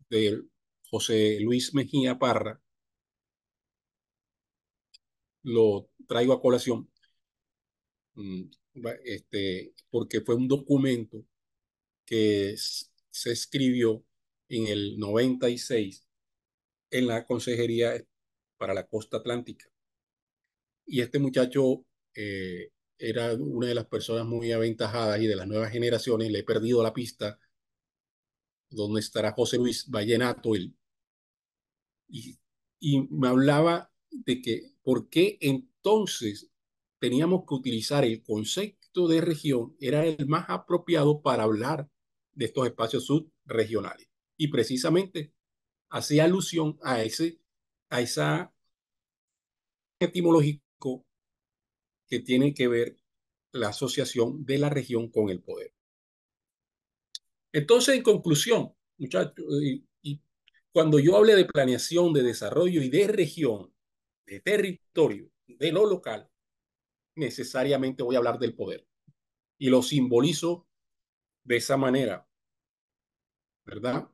de José Luis Mejía Parra lo traigo a colación, mm, porque fue un documento que se escribió en el 96 en la Consejería para la Costa Atlántica. Y este muchacho era una de las personas muy aventajadas y de las nuevas generaciones. Le he perdido la pista donde estará José Luis Vallenato, él. Y, y me hablaba de que por qué entonces teníamos que utilizar el concepto de región, era el más apropiado para hablar de estos espacios subregionales. Y precisamente hacía alusión a esa etimológico que tiene que ver la asociación de la región con el poder. Entonces, en conclusión, muchachos, y cuando yo hable de planeación, de desarrollo y de región, de territorio, de lo local, necesariamente voy a hablar del poder. Y lo simbolizo de esa manera, ¿verdad?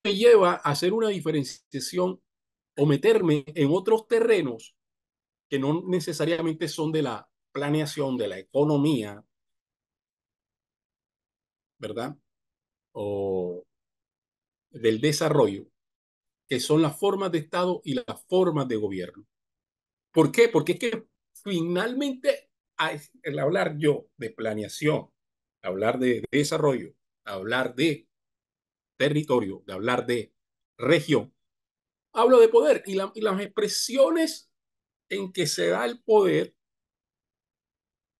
Me lleva a hacer una diferenciación o meterme en otros terrenos que no necesariamente son de la planeación, de la economía, ¿verdad? O del desarrollo, que son las formas de Estado y las formas de gobierno. ¿Por qué? Porque es que finalmente, al hablar yo de planeación, hablar de desarrollo, hablar de territorio, de hablar de región, hablo de poder y las expresiones en que se da el poder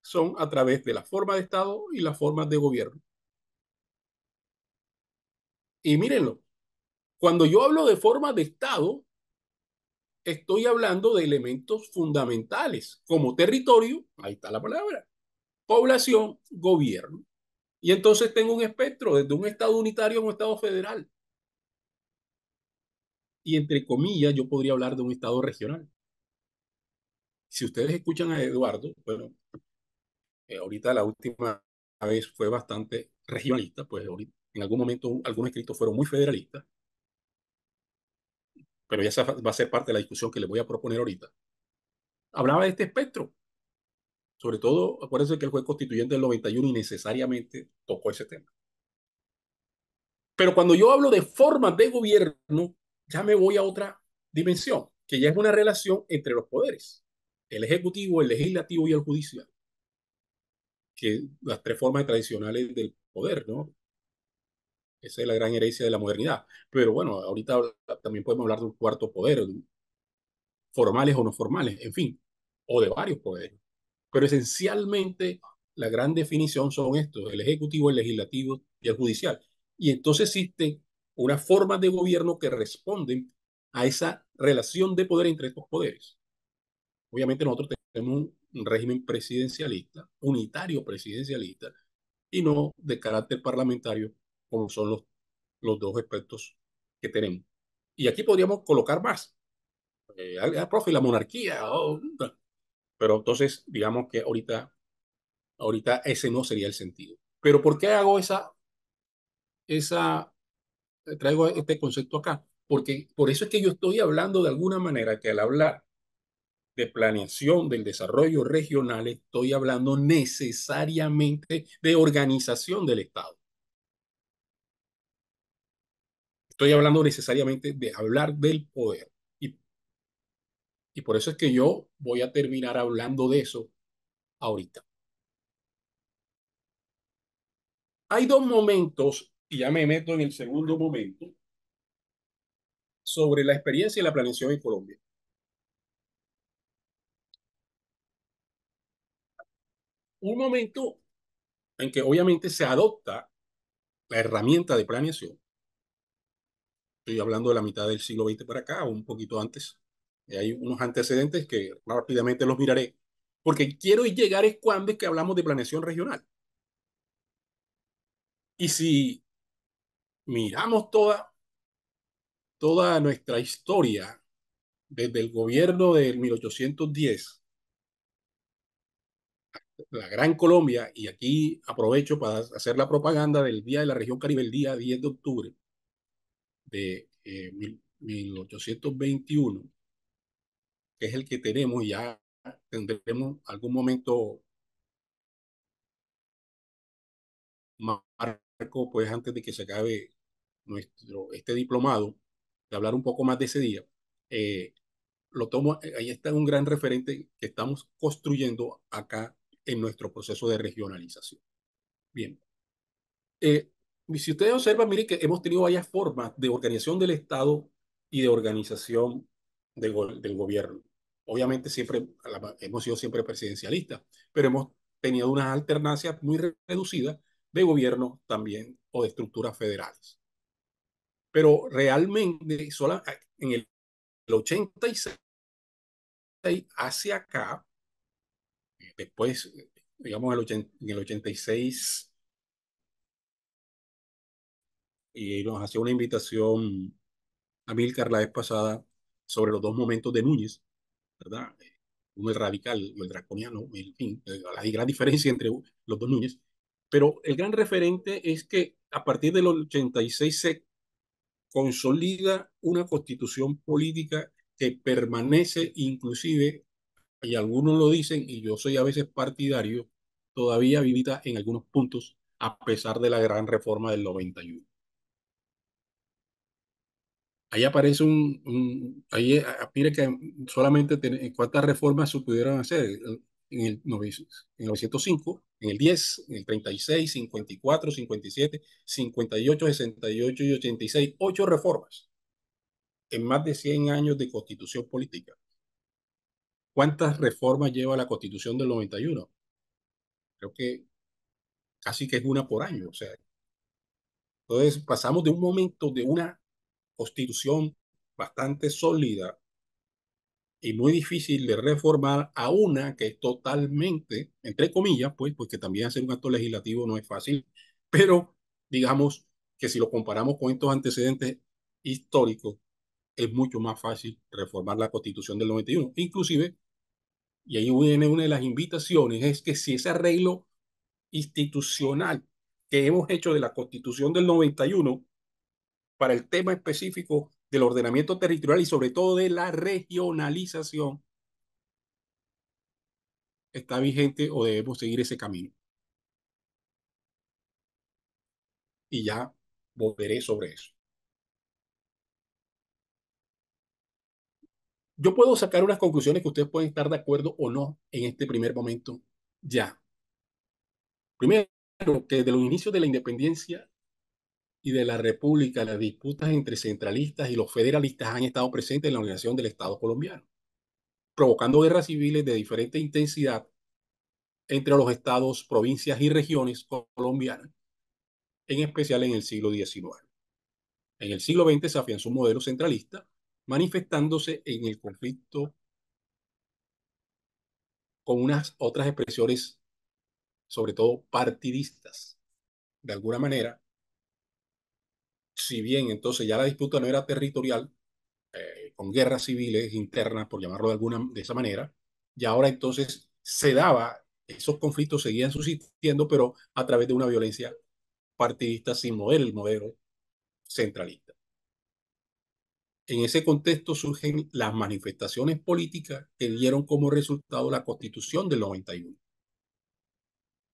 son a través de la forma de Estado y las formas de gobierno. Y mírenlo, cuando yo hablo de formas de Estado, estoy hablando de elementos fundamentales como territorio, ahí está la palabra, población, gobierno. Y entonces tengo un espectro desde un Estado unitario a un Estado federal. y entre comillas yo podría hablar de un Estado regional. Si ustedes escuchan a Eduardo, bueno, ahorita la última vez fue bastante regionalista, pues ahorita, en algún momento algunos escritos fueron muy federalistas, pero ya esa va a ser parte de la discusión que les voy a proponer ahorita. Hablaba de este espectro, sobre todo, acuérdense que el juez constituyente del 91 innecesariamente tocó ese tema. Pero cuando yo hablo de formas de gobierno, ya me voy a otra dimensión, que ya es una relación entre los poderes, el ejecutivo, el legislativo y el judicial, que las tres formas tradicionales del poder, ¿no? Esa es la gran herencia de la modernidad. Pero bueno, ahorita también podemos hablar de un cuarto poder, formales o no formales, en fin, o de varios poderes. Pero esencialmente la gran definición son estos, el ejecutivo, el legislativo y el judicial. Y entonces existen unas formas de gobierno que responden a esa relación de poder entre estos poderes. Obviamente nosotros tenemos un régimen presidencialista, unitario presidencialista, y no de carácter parlamentario, como son los dos aspectos que tenemos. Y aquí podríamos colocar más. Profe, la monarquía. Oh, pero entonces, digamos que ahorita ese no sería el sentido. Pero ¿por qué hago esa, traigo este concepto acá? Porque por eso es que yo estoy hablando de alguna manera que al hablar de planeación del desarrollo regional, estoy hablando necesariamente de organización del Estado. Estoy hablando necesariamente de hablar del poder. Y, y por eso es que yo voy a terminar hablando de eso ahorita. Hay dos momentos, y ya me meto en el segundo momento, sobre la experiencia y la planeación en Colombia. Un momento en que obviamente se adopta la herramienta de planeación. Estoy hablando de la mitad del siglo XX para acá, o un poquito antes. Y hay unos antecedentes que rápidamente los miraré, porque quiero llegar es cuando es que hablamos de planeación regional. Y si miramos toda nuestra historia desde el gobierno del 1810, la Gran Colombia, y aquí aprovecho para hacer la propaganda del Día de la Región Caribe, el día 10 de octubre de 1821, que es el que tenemos, y ya tendremos algún momento marco, pues antes de que se acabe este diplomado, de hablar un poco más de ese día. Eh, lo tomo, ahí está un gran referente que estamos construyendo acá en nuestro proceso de regionalización. Bien, eh, si ustedes observan, miren que hemos tenido varias formas de organización del Estado y de organización del gobierno. Obviamente siempre hemos sido siempre presidencialistas, pero hemos tenido unas alternancias muy reducidas de gobierno también o de estructuras federales. Pero realmente en el 86 hacia acá, después, digamos, en el 86, y nos hacía una invitación a Milcar la vez pasada sobre los dos momentos de Núñez, ¿verdad? Uno el radical, el draconiano, en fin, hay gran diferencia entre los dos Núñez, pero el gran referente es que a partir del 86 se consolida una constitución política que permanece inclusive, y algunos lo dicen, y yo soy a veces partidario, todavía vivita en algunos puntos, a pesar de la gran reforma del 91. Ahí aparece ahí mire que solamente cuántas reformas se pudieron hacer en el 905, en el 10, en el 36, 54, 57, 58, 68 y 86, ocho reformas en más de 100 años de constitución política. ¿Cuántas reformas lleva la constitución del 91? Creo que casi que es una por año. O sea, entonces pasamos de un momento de una constitución bastante sólida y muy difícil de reformar a una que es totalmente, entre comillas, pues, porque también hacer un acto legislativo no es fácil, pero digamos que si lo comparamos con estos antecedentes históricos, es mucho más fácil reformar la Constitución del 91. Inclusive, y ahí viene una de las invitaciones, es que si ese arreglo institucional que hemos hecho de la Constitución del 91 para el tema específico del ordenamiento territorial y sobre todo de la regionalización está vigente o debemos seguir ese camino. Y ya volveré sobre eso. Yo puedo sacar unas conclusiones que ustedes pueden estar de acuerdo o no en este primer momento. Ya. Primero, que desde los inicios de la independencia y de la República, las disputas entre centralistas y los federalistas han estado presentes en la organización del Estado colombiano, provocando guerras civiles de diferente intensidad entre los estados, provincias y regiones colombianas, en especial en el siglo XIX. En el siglo XX se afianzó un modelo centralista, manifestándose en el conflicto con unas otras expresiones, sobre todo partidistas. De alguna manera, si bien entonces ya la disputa no era territorial, con guerras civiles internas, por llamarlo de esa manera, y ahora entonces se daba, esos conflictos seguían subsistiendo, pero a través de una violencia partidista sin modelo, el modelo centralista. En ese contexto surgen las manifestaciones políticas que dieron como resultado la Constitución del 91.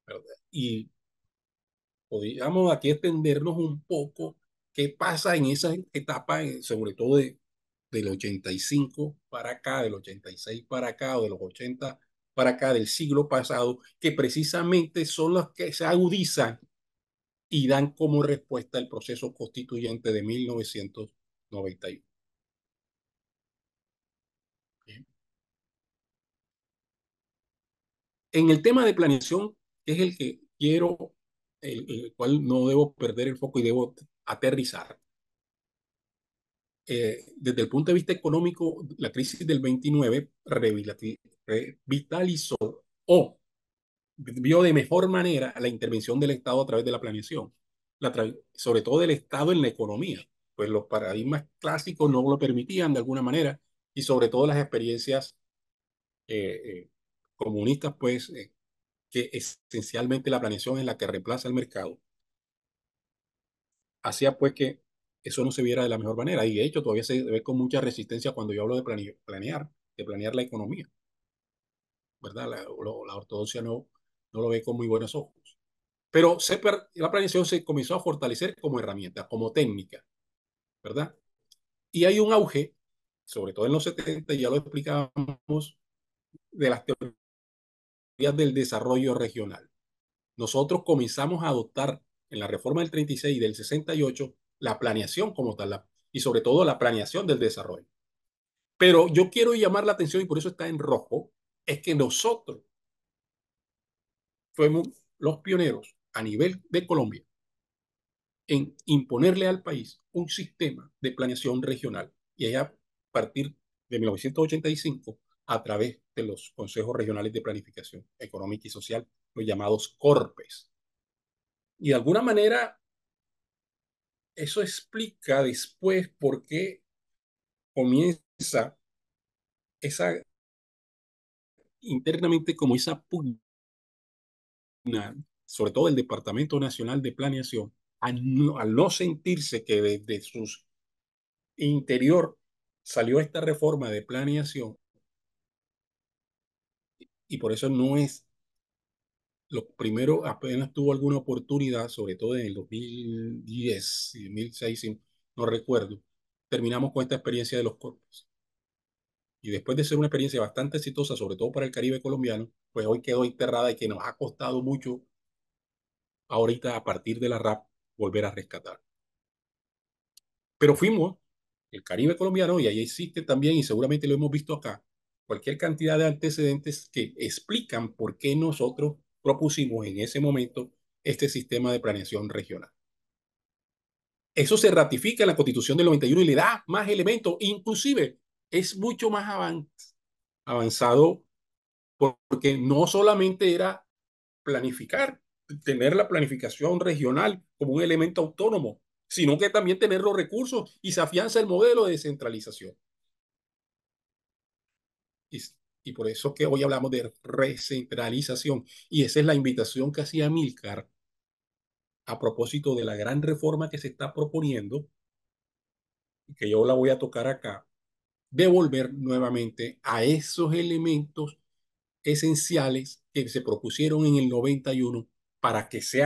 ¿Verdad? Y podríamos aquí extendernos un poco qué pasa en esa etapa, sobre todo del 85 para acá, del 86 para acá, o de los 80 para acá, del siglo pasado, que precisamente son los que se agudizan y dan como respuesta el proceso constituyente de 1991. En el tema de planeación, que es el que quiero, el cual no debo perder el foco y debo aterrizar. Desde el punto de vista económico, la crisis del 29 revitalizó o vio de mejor manera la intervención del Estado a través de la planeación, sobre todo del Estado en la economía, pues los paradigmas clásicos no lo permitían de alguna manera y sobre todo las experiencias eh, eh, comunistas, pues que esencialmente la planeación es la que reemplaza el mercado, hacía pues que eso no se viera de la mejor manera. Y de hecho todavía se ve con mucha resistencia cuando yo hablo de planear la economía, ¿verdad? La ortodoxia no lo ve con muy buenos ojos. Pero la planeación se comenzó a fortalecer como herramienta, como técnica, ¿verdad? Y hay un auge, sobre todo en los 70, ya lo explicábamos, de las teorías del desarrollo regional. Nosotros comenzamos a adoptar en la reforma del 36 y del 68 la planeación como tal, y sobre todo la planeación del desarrollo. Pero yo quiero llamar la atención, y por eso está en rojo, es que nosotros fuimos los pioneros a nivel de Colombia en imponerle al país un sistema de planeación regional. Y allá, a partir de 1985, a través de los consejos regionales de planificación económica y social, los llamados CORPES. Y de alguna manera, eso explica después por qué comienza esa internamente como esa pugna, sobre todo el Departamento Nacional de Planeación, al no sentirse que desde su interior salió esta reforma de planeación y por eso no es lo primero, apenas tuvo alguna oportunidad, sobre todo en el 2010 y 2006, no recuerdo, terminamos con esta experiencia de los corpos. Y después de ser una experiencia bastante exitosa, sobre todo para el Caribe colombiano, pues hoy quedó enterrada y que nos ha costado mucho ahorita a partir de la RAP volver a rescatar. Pero fuimos el Caribe colombiano y ahí existe también, y seguramente lo hemos visto acá, cualquier cantidad de antecedentes que explican por qué nosotros propusimos en ese momento este sistema de planeación regional. Eso se ratifica en la Constitución del 91 y le da más elementos, inclusive es mucho más avanzado porque no solamente era planificar, tener la planificación regional como un elemento autónomo, sino que también tener los recursos y se afianza el modelo de descentralización. Y, y por eso que hoy hablamos de recentralización. Y esa es la invitación que hacía Milcar a propósito de la gran reforma que se está proponiendo, que yo la voy a tocar acá, de volver nuevamente a esos elementos esenciales que se propusieron en el 91 para que se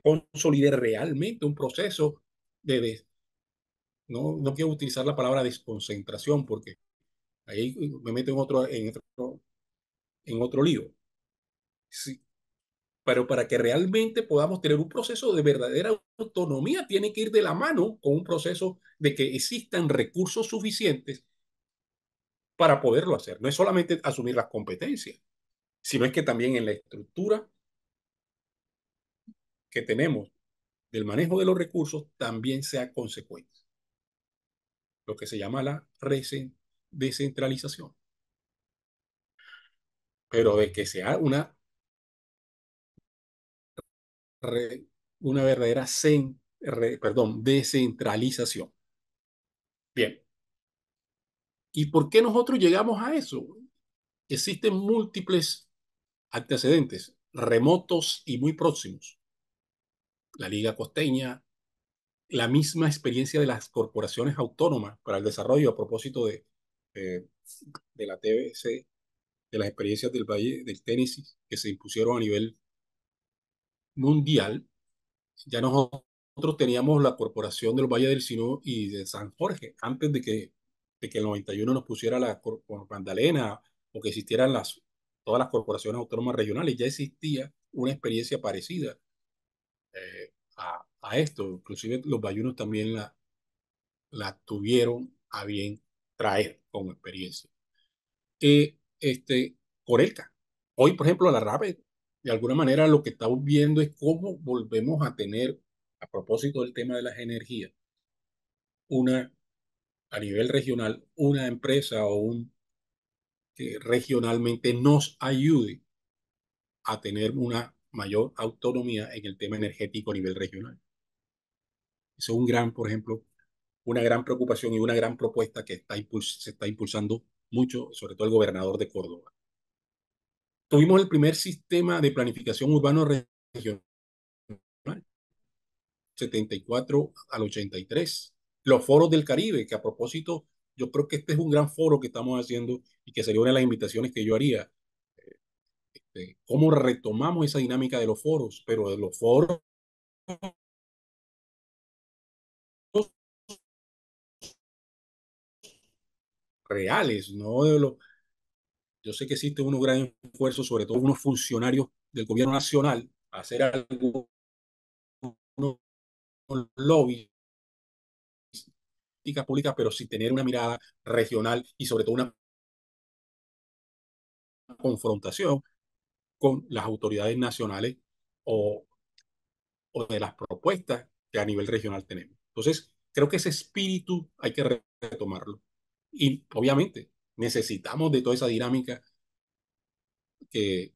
consolide realmente un proceso de no quiero utilizar la palabra desconcentración porque ahí me meto en otro lío. Sí, pero para que realmente podamos tener un proceso de verdadera autonomía, tiene que ir de la mano con un proceso de que existan recursos suficientes para poderlo hacer. No es solamente asumir las competencias, sino es que también en la estructura que tenemos del manejo de los recursos también sea consecuente, lo que se llama la descentralización, pero de que sea re, una verdadera descentralización. Bien, ¿y por qué nosotros llegamos a eso? Existen múltiples antecedentes, remotos y muy próximos. La Liga Costeña, la misma experiencia de las corporaciones autónomas para el desarrollo a propósito eh, de la TBC, de las experiencias del Valle del Tennessee que se impusieron a nivel mundial. Ya nosotros teníamos la corporación del Valle del Sinú y de San Jorge, antes de que el 91 nos pusiera la Magdalena o que existieran todas las corporaciones autónomas regionales. Ya existía una experiencia parecida a esto. Inclusive los bayunos también la tuvieron a bien traer como experiencia. Corelca. Hoy, por ejemplo, la RAPE, de alguna manera lo que estamos viendo es cómo volvemos a tener, a propósito del tema de las energías, una, a nivel regional, una empresa que regionalmente nos ayude a tener una mayor autonomía en el tema energético a nivel regional. Eso es un gran, por ejemplo, una gran preocupación y una gran propuesta que se está impulsando mucho, sobre todo el gobernador de Córdoba. Tuvimos el primer sistema de planificación urbano regional, 74 al 83. Los foros del Caribe, que a propósito, yo creo que este es un gran foro que estamos haciendo y que sería una de las invitaciones que yo haría. Cómo retomamos esa dinámica de los foros, pero de los foros reales, no de los... Yo sé que existe un gran esfuerzo, sobre todo unos funcionarios del gobierno nacional, a hacer algunos lobbies públicas, pero sin tener una mirada regional y sobre todo una confrontación con las autoridades nacionales o, o de las propuestas que a nivel regional tenemos. Entonces, creo que ese espíritu hay que retomarlo. Y obviamente necesitamos de toda esa dinámica que,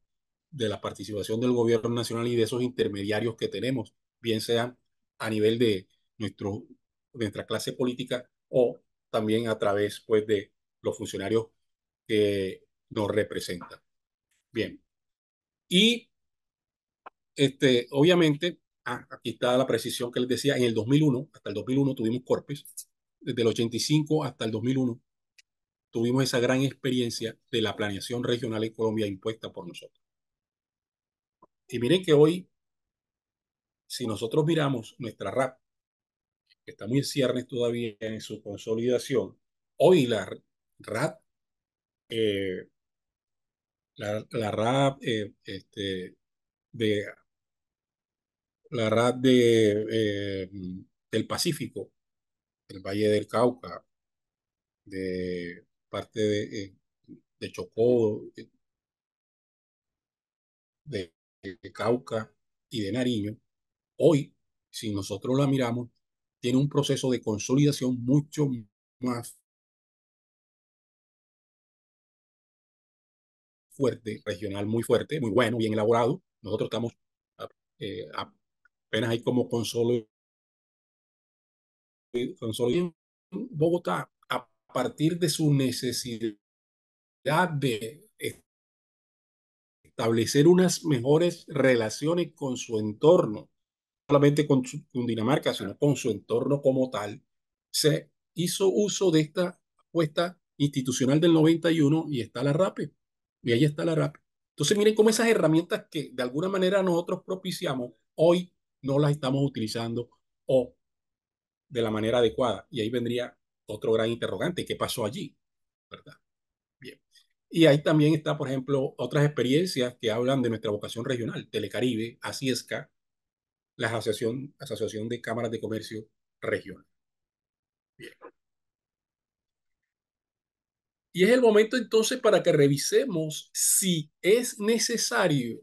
de la participación del gobierno nacional y de esos intermediarios que tenemos, bien sean a nivel de nuestra clase política o también a través pues, de los funcionarios que nos representan. Bien, y obviamente, aquí está la precisión que les decía, en el 2001, hasta el 2001 tuvimos Corpes, desde el 85 hasta el 2001 tuvimos esa gran experiencia de la planeación regional en Colombia impuesta por nosotros. Y miren que hoy, si nosotros miramos nuestra RAP, que está muy en ciernes todavía en su consolidación, hoy RAP, eh, la RAP, de, la RAP del Pacífico, del Valle del Cauca, de parte de Chocó, de Cauca y de Nariño, hoy, si nosotros la miramos, tiene un proceso de consolidación mucho más fuerte, regional muy fuerte, muy bueno, bien elaborado. Nosotros estamos apenas hay como consolidación consoliden Bogotá a partir de su necesidad de establecer unas mejores relaciones con su entorno, no solamente con Cundinamarca, sino con su entorno como tal, se hizo uso de esta apuesta institucional del 91 y está la RAPE. Y ahí está la RAPE. Entonces, miren cómo esas herramientas que de alguna manera nosotros propiciamos, hoy no las estamos utilizando o de la manera adecuada. Y ahí vendría otro gran interrogante, ¿qué pasó allí? ¿Verdad? Bien. Y ahí también está, por ejemplo, otras experiencias que hablan de nuestra vocación regional, Telecaribe, Asiesca, la Asociación de Cámaras de Comercio Regional. Bien. Y es el momento entonces para que revisemos si es necesario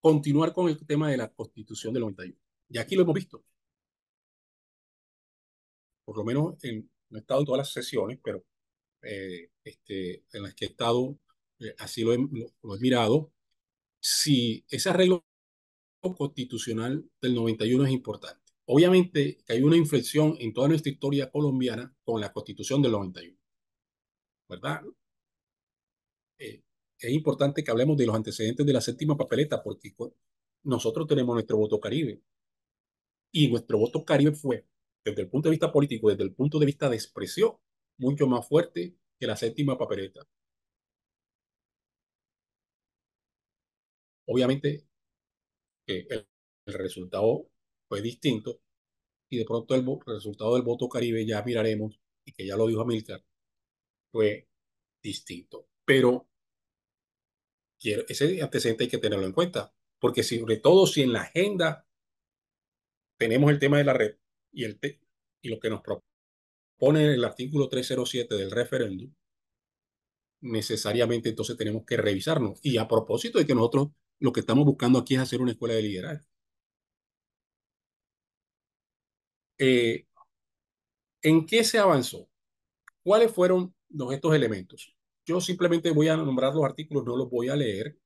continuar con el tema de la Constitución del 91. Y aquí lo hemos visto, por lo menos no he estado en todas las sesiones, pero en las que he estado, así lo he mirado, si ese arreglo constitucional del 91 es importante. Obviamente que hay una inflexión en toda nuestra historia colombiana con la Constitución del 91, ¿verdad? Eh, es importante que hablemos de los antecedentes de la séptima papeleta porque nosotros tenemos nuestro voto Caribe y nuestro voto Caribe fue, desde el punto de vista político, desde el punto de vista de expresión, mucho más fuerte que la séptima papeleta. Obviamente que el resultado fue distinto y de pronto el resultado del voto Caribe ya miraremos, y que ya lo dijo Amílcar, fue distinto. Pero ese antecedente hay que tenerlo en cuenta, porque sobre todo si en la agenda tenemos el tema de la red y, y lo que nos propone el artículo 307 del referéndum, necesariamente entonces tenemos que revisarnos. Y a propósito de que nosotros lo que estamos buscando aquí es hacer una escuela de liderazgo. Eh, ¿En qué se avanzó? ¿Cuáles fueron estos elementos? Yo simplemente voy a nombrar los artículos, no los voy a leer,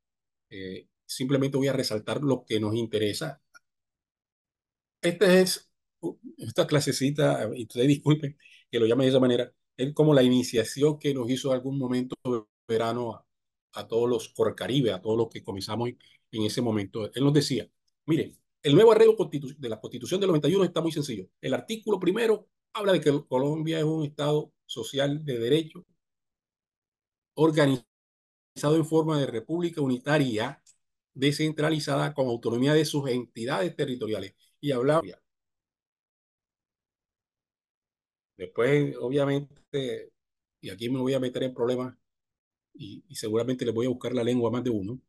simplemente voy a resaltar lo que nos interesa. Esta clasecita, y ustedes disculpen que lo llame de esa manera, es como la iniciación que nos hizo algún momento de verano a todos los Corcaribe, a todos los que comenzamos en ese momento. Él nos decía, miren, el nuevo arreglo de la Constitución del 91 está muy sencillo. El artículo primero habla de que Colombia es un Estado social de derecho, organizado en forma de república unitaria, descentralizada, con autonomía de sus entidades territoriales. Y hablaba. Después, obviamente, y aquí me voy a meter en problemas y seguramente le voy a buscar la lengua a más de uno,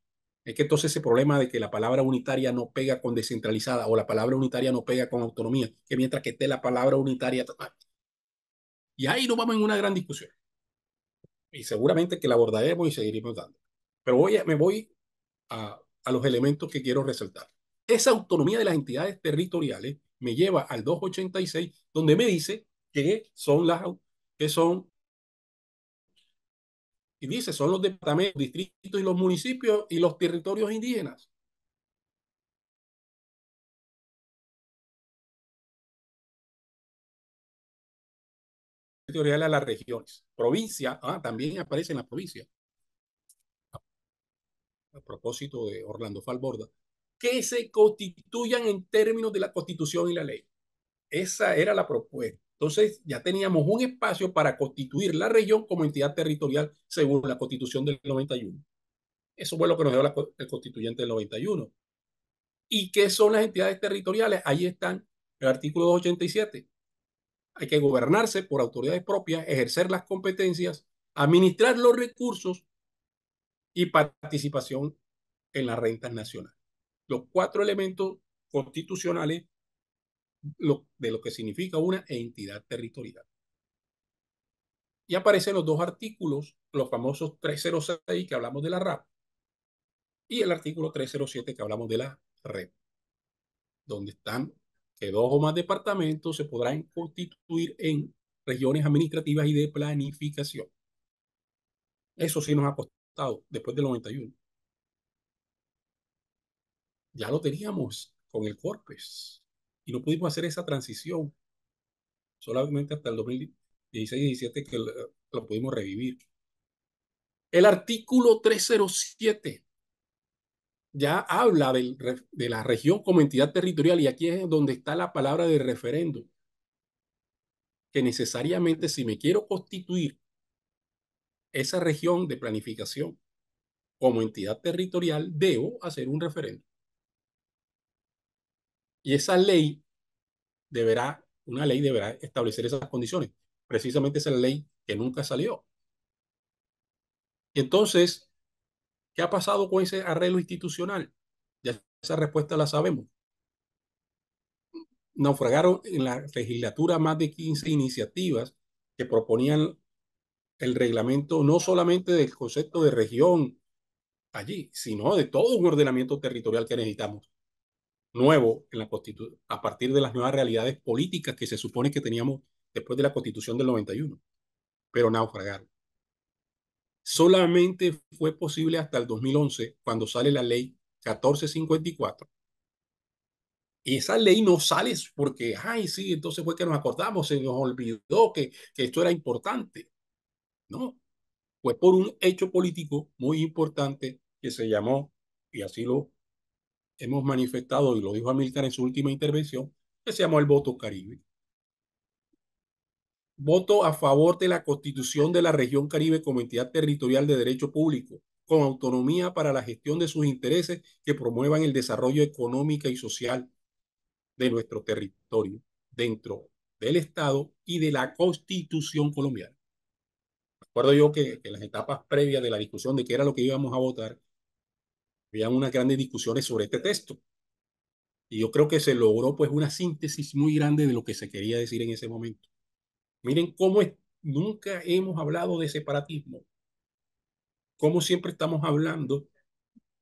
es que entonces ese problema de que la palabra unitaria no pega con descentralizada o la palabra unitaria no pega con autonomía, que mientras que esté la palabra unitaria, y ahí nos vamos en una gran discusión. Y seguramente que la abordaremos y seguiremos dando. Pero me voy a los elementos que quiero resaltar. Esa autonomía de las entidades territoriales me lleva al 286, donde me dice que son y dice, son los departamentos, distritos y los municipios y los territorios indígenas. Territorial a las regiones. Provincia, también aparece en la provincia. A propósito de Orlando Falborda, que se constituyan en términos de la Constitución y la ley. Esa era la propuesta. Entonces ya teníamos un espacio para constituir la región como entidad territorial según la Constitución del 91. Eso fue lo que nos dio el constituyente del 91. ¿Y qué son las entidades territoriales? Ahí están el artículo 287. Hay que gobernarse por autoridades propias, ejercer las competencias, administrar los recursos y participación en las rentas nacionales. Los cuatro elementos constitucionales de lo que significa una entidad territorial. Y aparecen los dos artículos, los famosos 306 que hablamos de la RAP y el artículo 307 que hablamos de la red, donde están que dos o más departamentos se podrán constituir en regiones administrativas y de planificación. Eso sí nos ha costado después del 91. Ya lo teníamos con el CORPES. y no pudimos hacer esa transición solamente hasta el 2016-17 que lo pudimos revivir. El artículo 307 ya habla de la región como entidad territorial y aquí es donde está la palabra de referendo, que necesariamente si me quiero constituir esa región de planificación como entidad territorial, debo hacer un referendo. Y esa ley una ley deberá establecer esas condiciones. Precisamente esa es la ley que nunca salió. Y entonces, ¿qué ha pasado con ese arreglo institucional? Ya esa respuesta la sabemos. Naufragaron en la legislatura más de 15 iniciativas que proponían el reglamento no solamente del concepto de región allí, sino de todo un ordenamiento territorial que necesitamos nuevo en la Constitución, a partir de las nuevas realidades políticas que se supone que teníamos después de la Constitución del 91, pero naufragaron. Solamente fue posible hasta el 2011, cuando sale la ley 1454. Y esa ley no sale porque, ay, sí, entonces fue que nos acordamos, se nos olvidó que esto era importante. No, fue por un hecho político muy importante que se llamó, y así lo hemos manifestado y lo dijo Amílcar en su última intervención, que se llamó el voto Caribe. Voto a favor de la constitución de la región Caribe como entidad territorial de derecho público, con autonomía para la gestión de sus intereses que promuevan el desarrollo económico y social de nuestro territorio dentro del Estado y de la Constitución colombiana. Recuerdo yo que en las etapas previas de la discusión de qué era lo que íbamos a votar, había unas grandes discusiones sobre este texto. Y yo creo que se logró pues una síntesis muy grande de lo que se quería decir en ese momento. Miren cómo nunca hemos hablado de separatismo, cómo siempre estamos hablando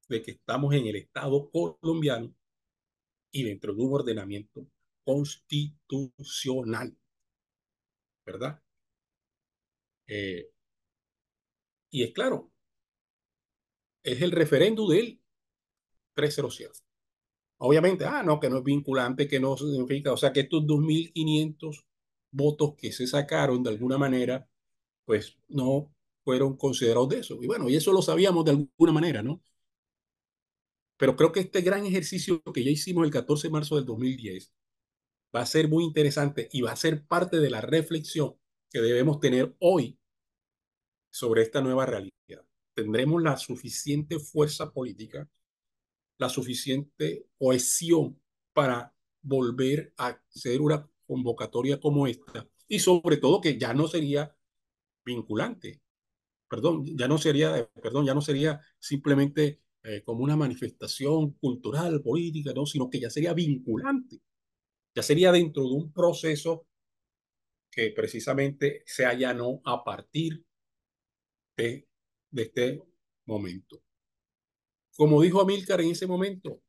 de que estamos en el Estado colombiano y dentro de un ordenamiento constitucional, ¿verdad? Eh, y es claro, es el referéndum del 307. Obviamente, no, que no es vinculante, que no significa, o sea, que estos 2.500 votos que se sacaron de alguna manera, pues no fueron considerados de eso. Y bueno, y eso lo sabíamos de alguna manera, ¿no? Pero creo que este gran ejercicio que ya hicimos el 14 de marzo del 2010 va a ser muy interesante y va a ser parte de la reflexión que debemos tener hoy sobre esta nueva realidad. Tendremos la suficiente fuerza política, la suficiente cohesión para volver a hacer una convocatoria como esta y sobre todo que ya no sería vinculante, ya no sería simplemente como una manifestación cultural, política, no, sino que ya sería vinculante, ya sería dentro de un proceso que precisamente se allanó a partir de este momento. Como dijo Amílcar en ese momento,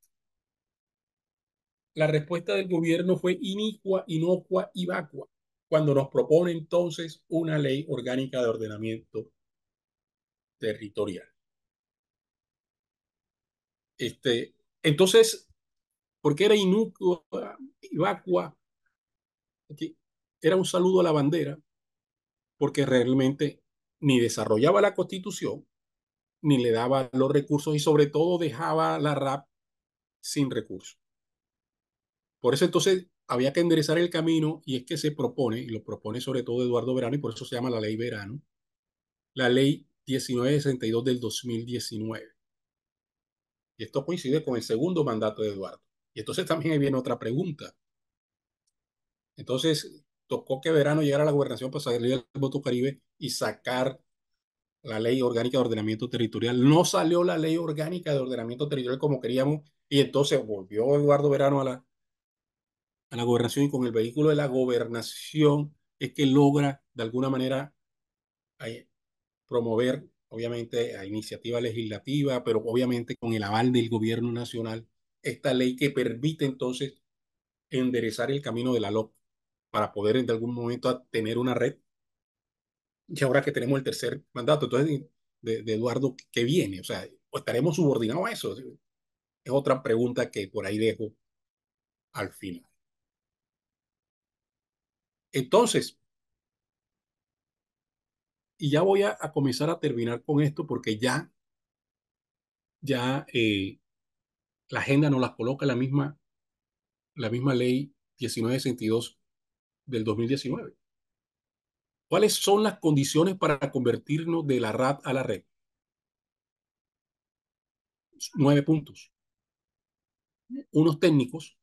la respuesta del gobierno fue inicua, inocua y vacua cuando nos propone entonces una ley orgánica de ordenamiento territorial. Este, entonces, ¿por qué era inocua y vacua? Aquí era un saludo a la bandera, porque realmente ni desarrollaba la constitución, ni le daba los recursos y sobre todo dejaba la RAP sin recursos. Por eso entonces había que enderezar el camino y es que se propone, y lo propone sobre todo Eduardo Verano, y por eso se llama la ley Verano, la ley 1962 del 2019. Y esto coincide con el segundo mandato de Eduardo. Y entonces también ahí viene otra pregunta. Entonces tocó que Verano llegara a la gobernación para salir del voto Caribe y sacar la ley orgánica de ordenamiento territorial. No salió la ley orgánica de ordenamiento territorial como queríamos y entonces volvió Eduardo Verano a la gobernación y con el vehículo de la gobernación es que logra de alguna manera promover, obviamente, a iniciativa legislativa, pero obviamente con el aval del gobierno nacional, esta ley que permite entonces enderezar el camino de la LOC para poder en algún momento tener una red. Y ahora que tenemos el tercer mandato, entonces, de Eduardo, ¿qué viene? O sea, ¿o estaremos subordinados a eso? Es otra pregunta que por ahí dejo al final. Entonces, y ya voy a comenzar a terminar con esto porque ya la agenda nos las coloca la misma ley 1962 del 2019. ¿Cuáles son las condiciones para convertirnos de la RAT a la red? 9 puntos. Unos técnicos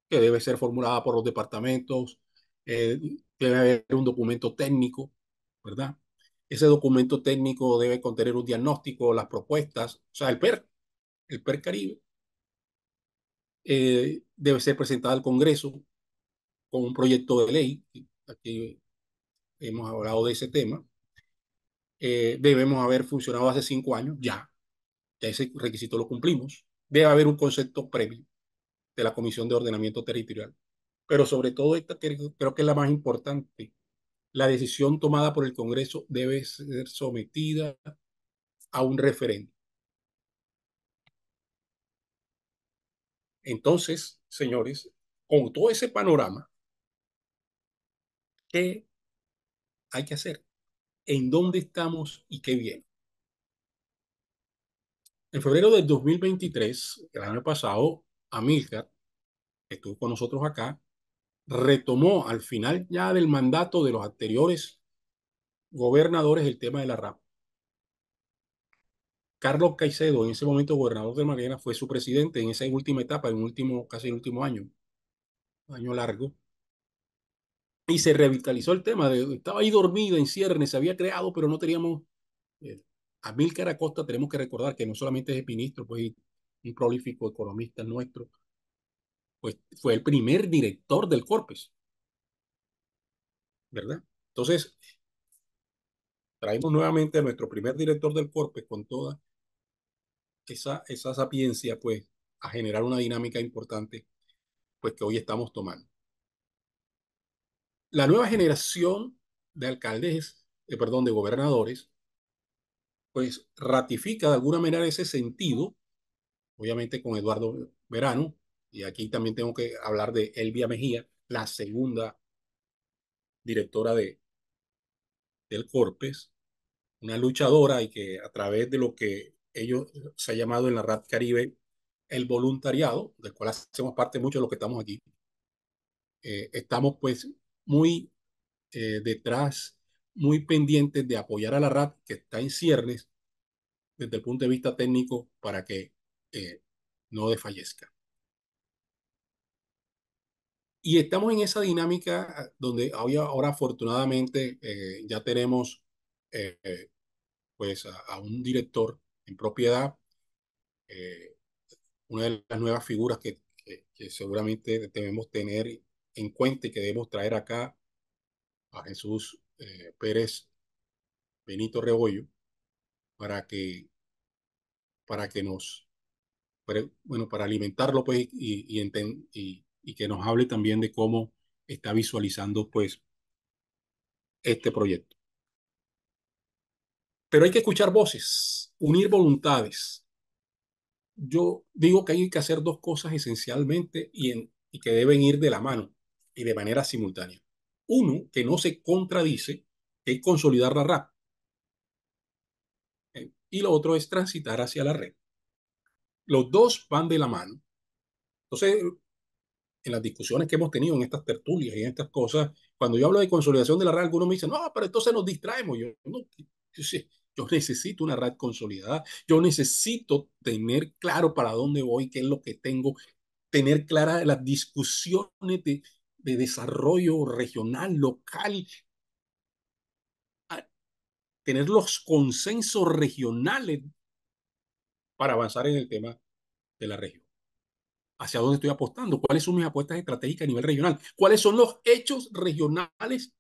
que debe ser formulada por los departamentos, eh, debe haber un documento técnico, ¿verdad? Ese documento técnico debe contener un diagnóstico, las propuestas, o sea, el PER Caribe, debe ser presentado al Congreso con un proyecto de ley. Aquí hemos hablado de ese tema. Debemos haber funcionado hace 5 años, ya ese requisito lo cumplimos. Debe haber un concepto previo de la Comisión de Ordenamiento Territorial. Pero sobre todo esta creo que es la más importante. La decisión tomada por el Congreso debe ser sometida a un referéndum. Entonces, señores, con todo ese panorama, ¿qué hay que hacer? ¿En dónde estamos y qué viene? En febrero del 2023, el año pasado, Amílcar, que estuvo con nosotros acá, retomó al final ya del mandato de los anteriores gobernadores el tema de la RAP. Carlos Caicedo, en ese momento gobernador de Magallanes, fue su presidente en esa última etapa, casi el último año, año largo, y se revitalizó el tema. Estaba ahí dormida en ciernes, se había creado, pero no teníamos. Eh, Amílcar Acosta, tenemos que recordar que no solamente es ministro, pues un prolífico economista nuestro, pues fue el primer director del Corpes, ¿verdad? Entonces, traemos nuevamente a nuestro primer director del Corpes con toda esa sapiencia, pues, a generar una dinámica importante, pues, que hoy estamos tomando. La nueva generación de alcaldes, perdón, de gobernadores, pues ratifica de alguna manera ese sentido, obviamente con Eduardo Verano, y aquí también tengo que hablar de Elvia Mejía, la segunda directora del Corpes, una luchadora y que a través de lo que ellos se ha llamado en la RAD Caribe el voluntariado, del cual hacemos parte mucho de los que estamos aquí, estamos pues muy detrás, muy pendientes de apoyar a la RAD que está en ciernes desde el punto de vista técnico para que eh, no desfallezca. Y estamos en esa dinámica donde ahora afortunadamente ya tenemos pues a un director en propiedad, eh, una de las nuevas figuras que seguramente debemos tener en cuenta y que debemos traer acá a Jesús Pérez Benito Rebollo para para que nos, bueno, para alimentarlo pues y que nos hable también de cómo está visualizando pues este proyecto. Pero hay que escuchar voces, unir voluntades. Yo digo que hay que hacer dos cosas esencialmente y que deben ir de la mano y de manera simultánea. Uno, que no se contradice, que es consolidar la RAP. Y lo otro es transitar hacia la red. Los dos van de la mano. Entonces, en las discusiones que hemos tenido en estas tertulias y en estas cosas, cuando yo hablo de consolidación de la red, algunos me dicen, no, pero entonces nos distraemos. No, yo necesito una red consolidada, yo necesito tener claro para dónde voy, qué es lo que tengo, tener claras las discusiones de desarrollo regional, local, tener los consensos regionales para avanzar en el tema de la región. ¿Hacia dónde estoy apostando? ¿Cuáles son mis apuestas estratégicas a nivel regional? ¿Cuáles son los hechos regionales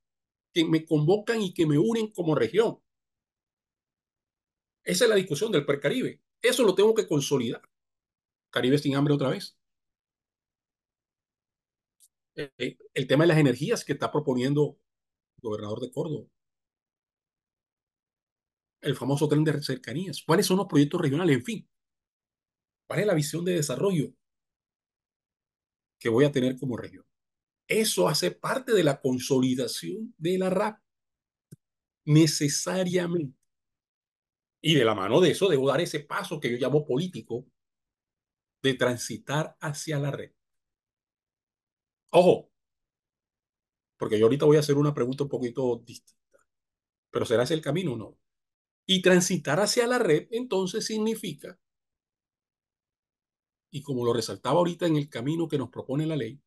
que me convocan y que me unen como región? Esa es la discusión del Percaribe. Eso lo tengo que consolidar. Caribe sin hambre otra vez. El tema de las energías que está proponiendo el gobernador de Córdoba. El famoso tren de cercanías. ¿Cuáles son los proyectos regionales? En fin, ¿cuál es la visión de desarrollo que voy a tener como región? Eso hace parte de la consolidación de la RAP, necesariamente. Y de la mano de eso debo dar ese paso que yo llamo político de transitar hacia la red. Ojo, porque yo ahorita voy a hacer una pregunta un poquito distinta, pero ¿será ese el camino o no? Y transitar hacia la red entonces significa, y como lo resaltaba ahorita en el camino que nos propone la ley,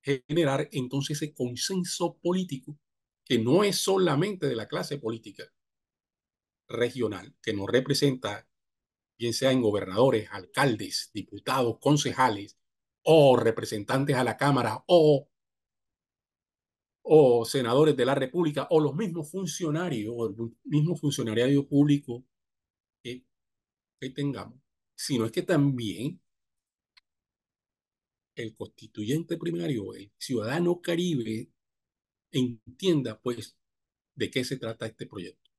generar entonces ese consenso político que no es solamente de la clase política regional, que nos representa, bien sea en gobernadores, alcaldes, diputados, concejales o representantes a la Cámara o senadores de la República o los mismos funcionarios o el mismo funcionariado público que, que tengamos, sino es que también el constituyente primario, el ciudadano caribe, entienda pues de qué se trata este proyecto.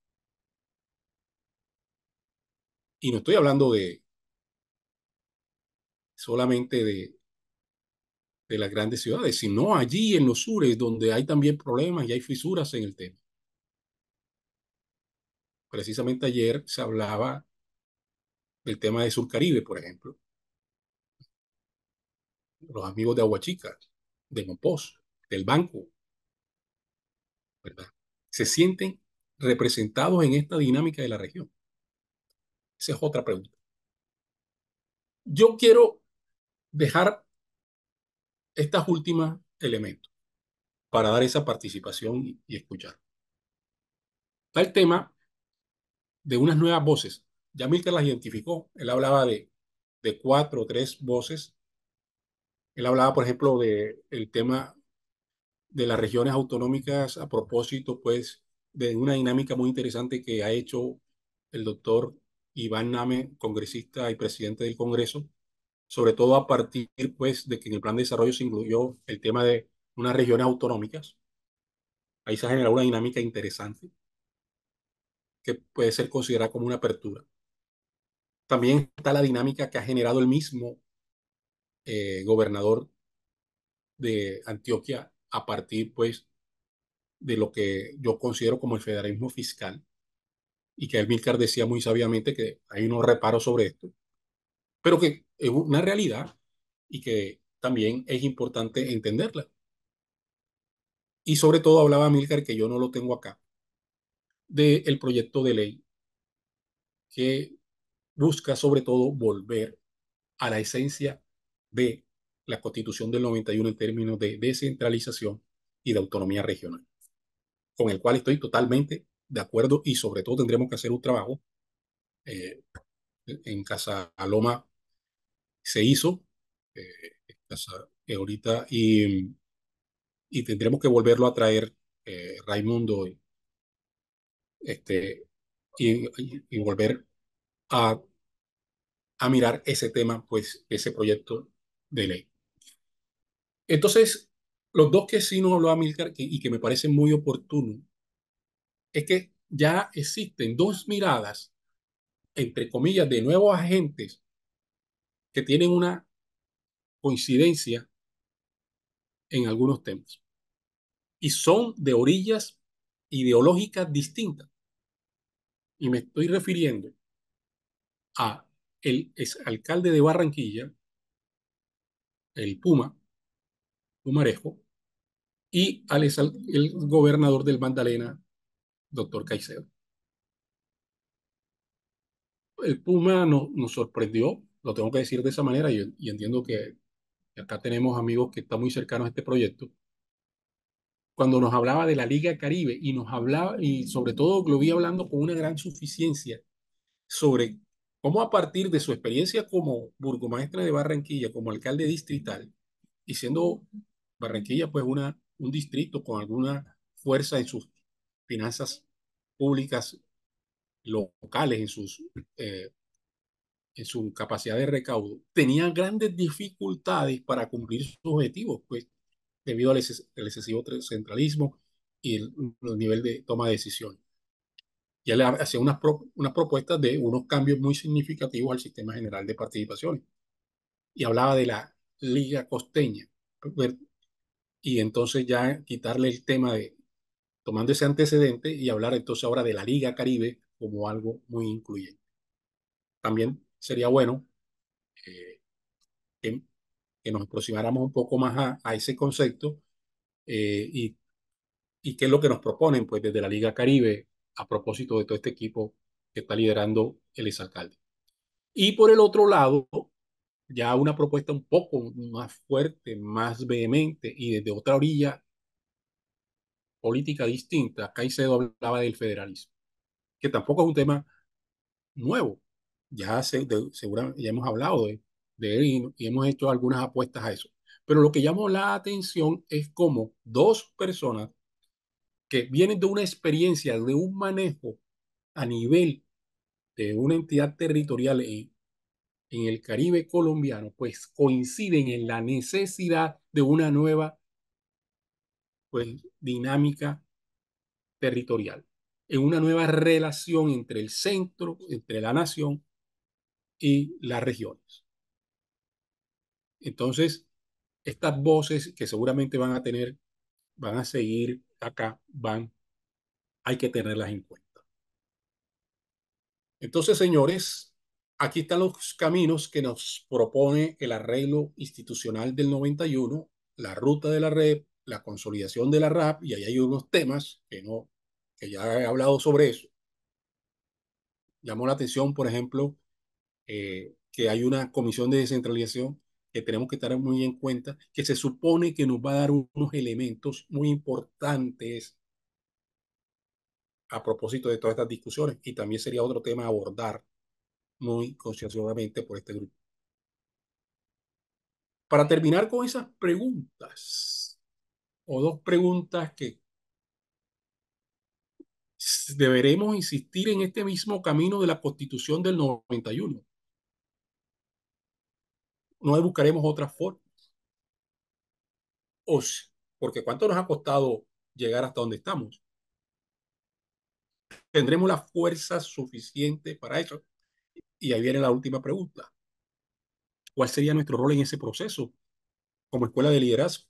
Y no estoy hablando de solamente de las grandes ciudades, sino allí en los sures, donde hay también problemas y hay fisuras en el tema. Precisamente ayer se hablaba del tema de Surcaribe, por ejemplo, los amigos de Aguachica, de Mopós, del Banco, ¿verdad? Se sienten representados en esta dinámica de la región. Esa es otra pregunta. Yo quiero dejar estas últimas elementos para dar esa participación y escuchar. Está el tema de unas nuevas voces. Ya Milker las identificó. Él hablaba de cuatro o tres voces. Él hablaba, por ejemplo, del tema de las regiones autonómicas a propósito, pues, de una dinámica muy interesante que ha hecho el doctor Iván Name, congresista y presidente del Congreso, sobre todo a partir, pues, de que en el plan de desarrollo se incluyó el tema de unas regiones autonómicas. Ahí se ha generado una dinámica interesante que puede ser considerada como una apertura. También está la dinámica que ha generado el mismo gobernador de Antioquia a partir, pues, de lo que yo considero como el federalismo fiscal y que Milcar decía muy sabiamente que hay unos reparos sobre esto, pero que es una realidad y que también es importante entenderla. Y sobre todo hablaba Milcar, que yo no lo tengo acá, del proyecto de ley que busca sobre todo volver a la esencia de la Constitución del 91 en términos de descentralización y de autonomía regional, con el cual estoy totalmente de acuerdo y sobre todo tendremos que hacer un trabajo. eh, en Casa Loma se hizo, eh, ahorita, y tendremos que volverlo a traer, Raimundo, este, y volver a, a mirar ese tema, pues ese proyecto de ley. Entonces, los dos que sí nos habló Amílcar y que me parecen muy oportunos es que ya existen dos miradas, entre comillas, de nuevos agentes que tienen una coincidencia en algunos temas y son de orillas ideológicas distintas. Y me estoy refiriendo a el exalcalde de Barranquilla, el Pumarejo, y el gobernador del Magdalena, doctor Caicedo. El Puma nos sorprendió, lo tengo que decir de esa manera, y entiendo que acá tenemos amigos que están muy cercanos a este proyecto, cuando nos hablaba de la Liga Caribe y nos hablaba, y sobre todo lo vi hablando con una gran suficiencia sobre cómo a partir de su experiencia como burgomaestra de Barranquilla, como alcalde distrital, y siendo Barranquilla pues un distrito con alguna fuerza en sus finanzas públicas locales, eh, en su capacidad de recaudo, tenía grandes dificultades para cumplir sus objetivos, pues debido al excesivo centralismo y el nivel de toma de decisiones. Y él hacía unas propuestas de unos cambios muy significativos al sistema general de participaciones. Y hablaba de la Liga Costeña. y entonces ya quitarle el tema de, tomando ese antecedente y hablar entonces ahora de la Liga Caribe como algo muy incluyente. También sería bueno eh, que, que nos aproximáramos un poco más a ese concepto y qué es lo que nos proponen pues desde la Liga Caribe a propósito de todo este equipo que está liderando el exalcalde. Y por el otro lado, ya una propuesta un poco más fuerte, más vehemente y desde otra orilla política distinta. Caicedo hablaba del federalismo, que tampoco es un tema nuevo. Seguramente ya hemos hablado de él y hemos hecho algunas apuestas a eso. Pero lo que llamó la atención es cómo dos personas que vienen de una experiencia, de un manejo a nivel de una entidad territorial en el Caribe colombiano, pues coinciden en la necesidad de una nueva pues, dinámica territorial, en una nueva relación entre el centro, entre la nación y las regiones. Entonces, estas voces que seguramente van a tener, van a seguir acá, hay que tenerlas en cuenta. Entonces, señores, aquí están los caminos que nos propone el arreglo institucional del 91, la ruta de la red, la consolidación de la RAP, y ahí hay unos temas que ya he hablado sobre eso. Llamó la atención, por ejemplo, que hay una comisión de descentralización que tenemos que estar muy en cuenta, que se supone que nos va a dar unos elementos muy importantes a propósito de todas estas discusiones, y también sería otro tema a abordar muy conscienzudamente por este grupo. Para terminar con esas preguntas, o dos preguntas que deberemos insistir en este mismo camino de la Constitución del 91. No buscaremos otra forma. O si- Porque ¿cuánto nos ha costado llegar hasta donde estamos? ¿Tendremos la fuerza suficiente para eso? Y ahí viene la última pregunta. ¿Cuál sería nuestro rol en ese proceso como escuela de liderazgo?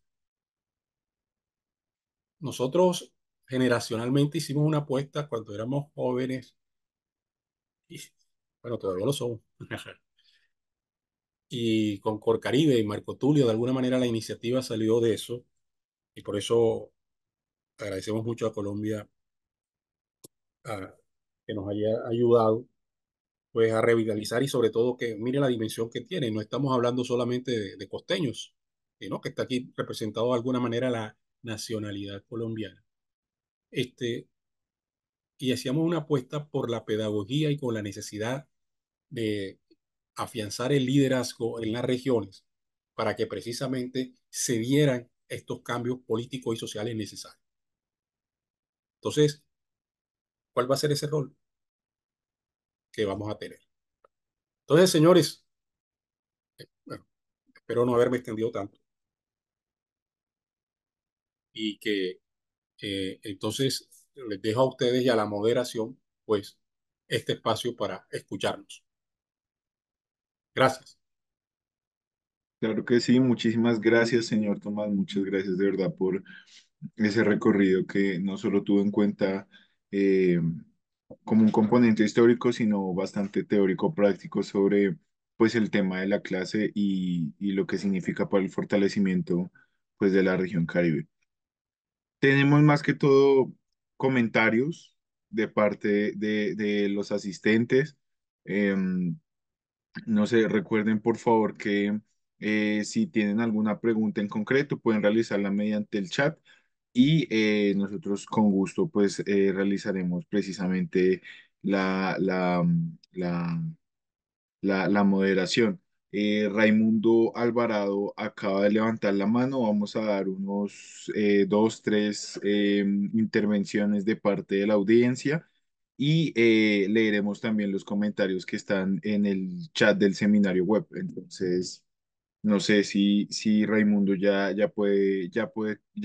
Nosotros generacionalmente hicimos una apuesta cuando éramos jóvenes y, bueno, todavía lo somos. Y con Corcaribe y Marco Tulio, de alguna manera la iniciativa salió de eso y por eso agradecemos mucho a Colombia a, que nos haya ayudado pues a revitalizar y sobre todo que mire la dimensión que tiene. No estamos hablando solamente de costeños, sino que está aquí representado de alguna manera la nacionalidad colombiana. Este, y hacíamos una apuesta por la pedagogía y con la necesidad de afianzar el liderazgo en las regiones para que precisamente se dieran estos cambios políticos y sociales necesarios. Entonces, ¿cuál va a ser ese rol que vamos a tener? Entonces, señores, bueno, espero no haberme extendido tanto y que entonces les dejo a ustedes y a la moderación, pues, este espacio para escucharnos. Gracias. Claro que sí, muchísimas gracias, señor Tomás, muchas gracias de verdad por ese recorrido que no solo tuvo en cuenta eh, como un componente histórico, sino bastante teórico práctico sobre pues el tema de la clase y lo que significa para el fortalecimiento pues de la región Caribe. Tenemos más que todo comentarios de parte de los asistentes. Em, no sé, recuerden por favor que si tienen alguna pregunta en concreto pueden realizarla mediante el chat y nosotros con gusto pues realizaremos precisamente la, la moderación. Raimundo Alvarado acaba de levantar la mano. Vamos a dar unos dos, tres intervenciones de parte de la audiencia y leeremos también los comentarios que están en el chat del seminario web. Entonces, no sé si Raimundo ya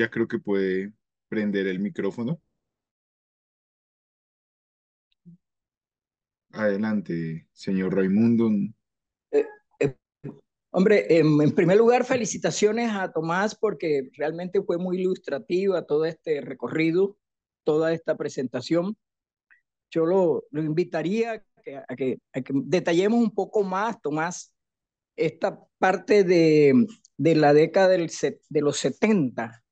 creo que puede prender el micrófono. Adelante, señor Raimundo. Eh, eh, Hombre, en primer lugar, felicitaciones a Tomás porque realmente fue muy ilustrativa todo este recorrido, toda esta presentación. Yo lo invitaría a que detallemos un poco más, Tomás, esta parte de la década de los 70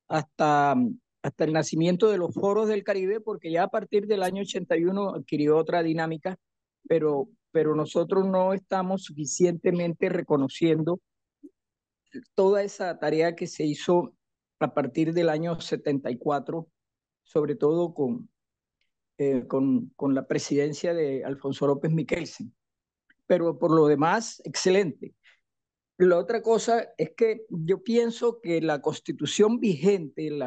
hasta, hasta el nacimiento de los foros del Caribe, porque ya a partir del año 81 adquirió otra dinámica, pero nosotros no estamos suficientemente reconociendo toda esa tarea que se hizo a partir del año 74, sobre todo con la presidencia de Alfonso López Miquelsen. Pero por lo demás, excelente. La otra cosa es que yo pienso que la constitución vigente, el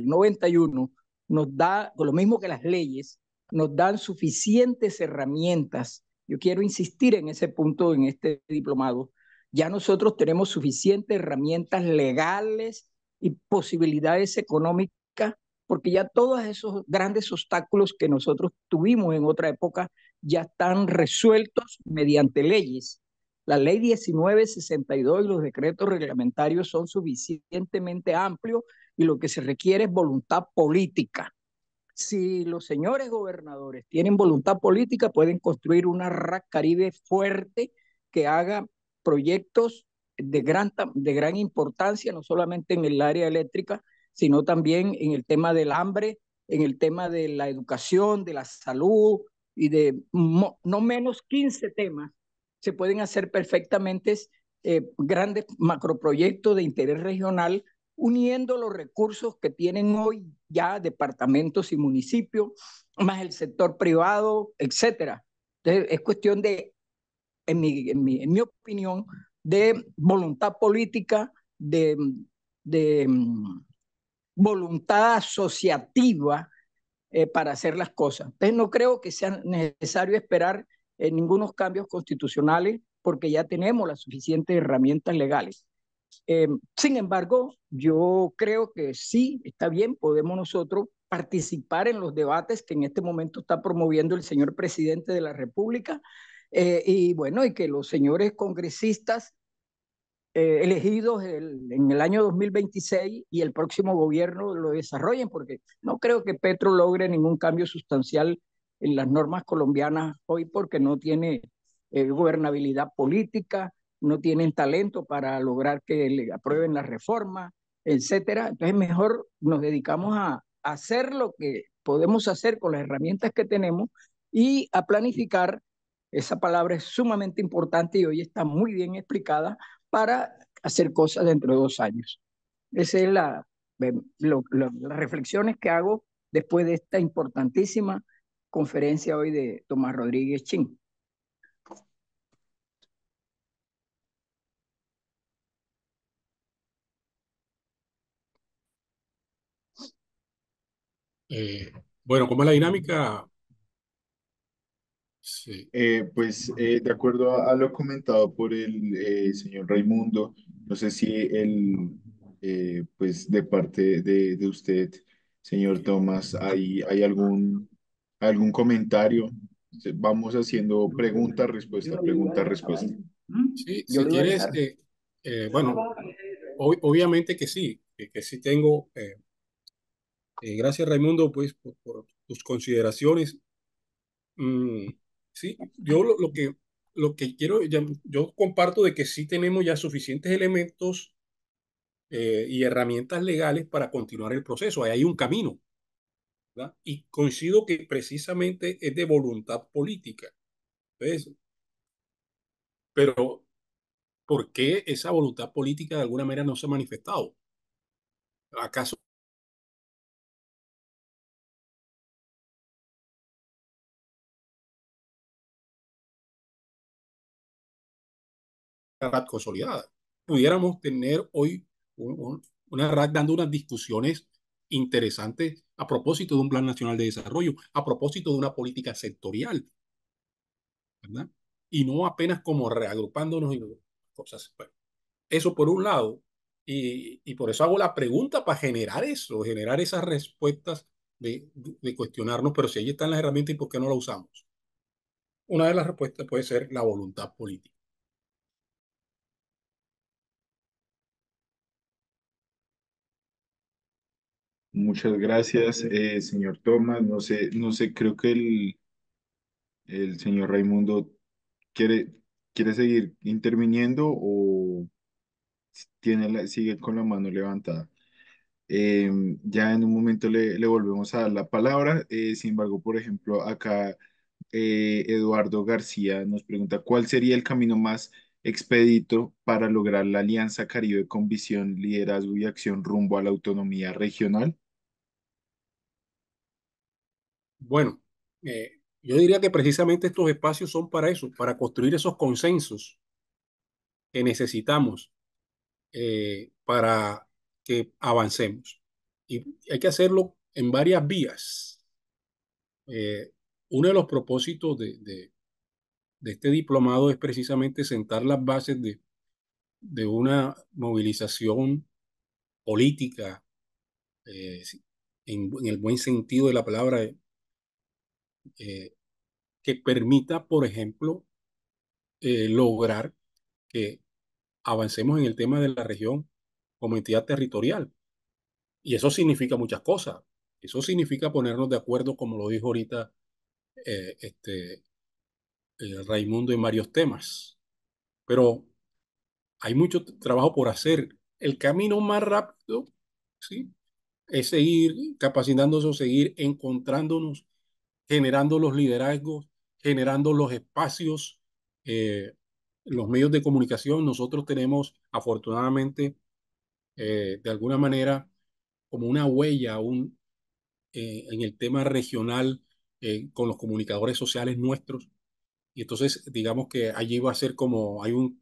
91, nos da, lo mismo que las leyes, nos dan suficientes herramientas. Yo quiero insistir en ese punto en este diplomado. Ya nosotros tenemos suficientes herramientas legales y posibilidades económicas, porque ya todos esos grandes obstáculos que nosotros tuvimos en otra época ya están resueltos mediante leyes. La ley 1962 y los decretos reglamentarios son suficientemente amplios y lo que se requiere es voluntad política. Si los señores gobernadores tienen voluntad política, pueden construir una RAC Caribe fuerte que haga proyectos de gran importancia, no solamente en el área eléctrica, sino también en el tema del hambre, en el tema de la educación, de la salud y de no menos 15 temas. Se pueden hacer perfectamente grandes macroproyectos de interés regional uniendo los recursos que tienen hoy ya departamentos y municipios, más el sector privado, etcétera. Entonces, es cuestión de, en mi opinión, de voluntad política, de voluntad asociativa para hacer las cosas. Entonces, no creo que sea necesario esperar ningunos cambios constitucionales porque ya tenemos las suficientes herramientas legales. Sin embargo, yo creo que sí, está bien, podemos nosotros participar en los debates que en este momento está promoviendo el señor presidente de la República y bueno, y que los señores congresistas elegidos en el año 2026 y el próximo gobierno lo desarrollen, porque no creo que Petro logre ningún cambio sustancial en las normas colombianas hoy porque no tiene gobernabilidad política, no tienen talento para lograr que le aprueben la reforma, etcétera. Entonces mejor nos dedicamos a hacer lo que podemos hacer con las herramientas que tenemos y a planificar. Esa palabra es sumamente importante y hoy está muy bien explicada para hacer cosas dentro de 2 años. Esa es las reflexiones que hago después de esta importantísima conferencia hoy de Tomás Rodríguez Chin. Eh, bueno, ¿cómo es la dinámica? Sí. De acuerdo a lo comentado por el señor Raimundo, no sé si pues de parte de usted, señor Tomás, hay algún comentario. Vamos haciendo pregunta, respuesta, pregunta, respuesta. Sí, Yo si lo iba a quieres, dejar. bueno, obviamente que sí, que sí tengo. Gracias, Raimundo, pues, por tus consideraciones. Mm, sí, yo lo que quiero, yo comparto de que sí tenemos ya suficientes elementos y herramientas legales para continuar el proceso. Ahí hay un camino, ¿verdad? Y coincido que precisamente es de voluntad política. ¿Ves? Pero, ¿por qué esa voluntad política de alguna manera no se ha manifestado? ¿Acaso una RAD consolidada? Pudiéramos tener hoy una RAD dando unas discusiones interesantes a propósito de un Plan Nacional de Desarrollo, a propósito de una política sectorial, ¿verdad? Y no apenas como reagrupándonos y cosas. Bueno, eso por un lado, y por eso hago la pregunta para generar eso, generar esas respuestas de cuestionarnos, pero si ahí están las herramientas, ¿y por qué no las usamos? Una de las respuestas puede ser la voluntad política. Muchas gracias, señor Tomás. No sé, creo que el señor Raimundo quiere, quiere seguir interviniendo o sigue con la mano levantada. Ya en un momento le volvemos a dar la palabra. Sin embargo, por ejemplo, acá Eduardo García nos pregunta, ¿cuál sería el camino más expedito para lograr la Alianza Caribe con visión, liderazgo y acción rumbo a la autonomía regional? Bueno, yo diría que precisamente estos espacios son para eso, para construir esos consensos que necesitamos para que avancemos. Y hay que hacerlo en varias vías. Eh, Uno de los propósitos de este diplomado es precisamente sentar las bases de una movilización política, sí, en el buen sentido de la palabra, eh, que permita, por ejemplo, lograr que avancemos en el tema de la región como entidad territorial. Y eso significa muchas cosas. Eso significa ponernos de acuerdo, como lo dijo ahorita eh, este, Raimundo, en varios temas. Pero hay mucho trabajo por hacer. El camino más rápido, ¿sí?, es seguir capacitándose, o seguir encontrándonos, generando los liderazgos, generando los espacios, eh, los medios de comunicación. Nosotros tenemos, afortunadamente, de alguna manera, como una huella en el tema regional, con los comunicadores sociales nuestros. Y entonces, digamos que allí va a ser como hay un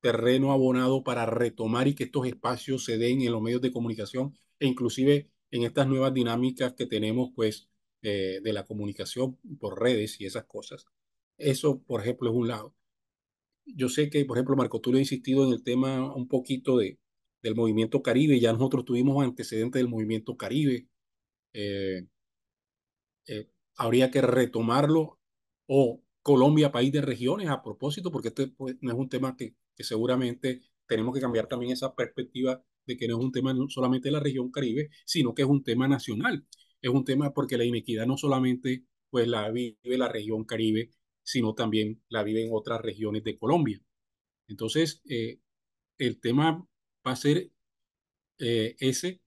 terreno abonado para retomar y que estos espacios se den en los medios de comunicación e inclusive en estas nuevas dinámicas que tenemos, pues, de la comunicación por redes y esas cosas. Eso, por ejemplo, es un lado. Yo sé que, por ejemplo, Marco Tulio ha insistido en el tema un poquito del movimiento Caribe. Ya nosotros tuvimos antecedentes del movimiento Caribe. Eh, eh, Habría que retomarlo, o Colombia, país de regiones, a propósito, porque este, pues, no es un tema que seguramente tenemos que cambiar también esa perspectiva de que no es un tema no solamente de la región Caribe, sino que es un tema nacional. Es un tema porque la inequidad no solamente pues la vive la región Caribe, sino también la vive en otras regiones de Colombia. Entonces, el tema va a ser ese,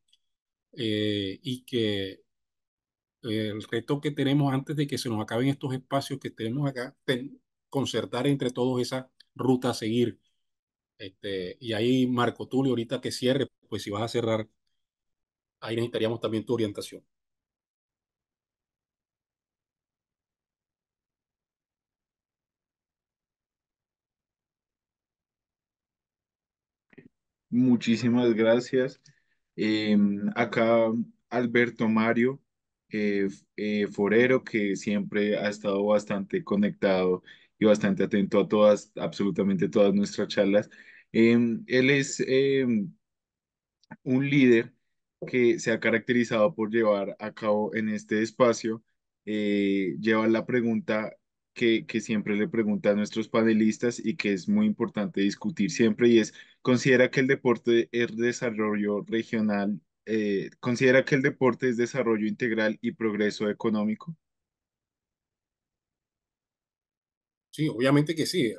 y que el reto que tenemos antes de que se nos acaben estos espacios que tenemos acá, concertar entre todos esa ruta a seguir. Y ahí, Marco Tulio, ahorita que cierre, pues si vas a cerrar, ahí necesitaríamos también tu orientación. Muchísimas gracias. Acá Alberto Mario Forero, que siempre ha estado bastante conectado y bastante atento a todas, absolutamente todas nuestras charlas. Él es un líder que se ha caracterizado por llevar a cabo en este espacio, lleva la pregunta que siempre le pregunta a nuestros panelistas y que es muy importante discutir siempre, y es, ¿considera que el deporte es desarrollo regional? ¿Considera que el deporte es desarrollo integral y progreso económico? Sí, obviamente que sí.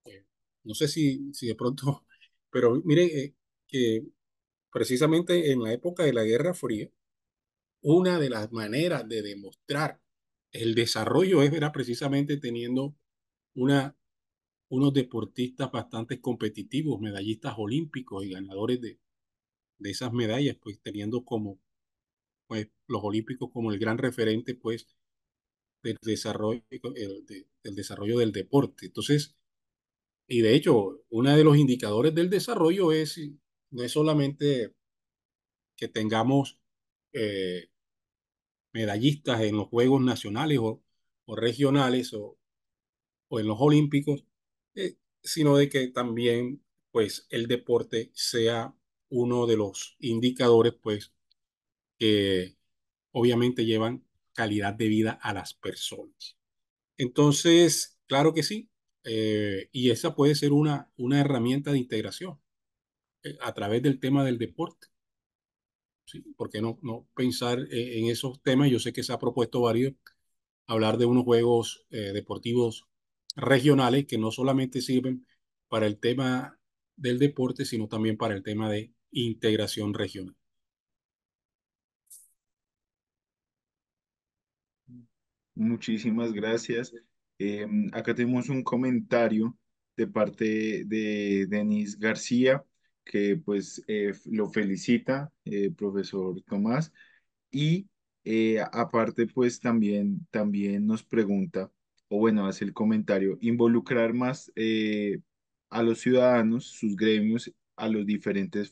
Eh, no sé si de pronto, pero mire, que precisamente en la época de la Guerra Fría, una de las maneras de demostrar el desarrollo era precisamente teniendo una unos deportistas bastante competitivos, medallistas olímpicos y ganadores de esas medallas, pues teniendo como pues, los olímpicos como el gran referente pues del desarrollo, del desarrollo del deporte. Entonces, y de hecho, uno de los indicadores del desarrollo no es solamente que tengamos eh, medallistas en los Juegos Nacionales o regionales o en los Olímpicos, sino de que también pues el deporte sea uno de los indicadores pues que obviamente llevan calidad de vida a las personas. Entonces, claro que sí, y esa puede ser una herramienta de integración. a través del tema del deporte. ¿Sí? ¿Por qué no pensar en esos temas? Yo sé que se ha propuesto varios, hablar de unos juegos deportivos regionales que no solamente sirven para el tema del deporte, sino también para el tema de integración regional. Muchísimas gracias. Acá tenemos un comentario de parte de Denis García, que pues lo felicita, profesor Tomás. Y aparte, pues también nos pregunta, o bueno, hace el comentario, involucrar más a los ciudadanos, sus gremios, a las diferentes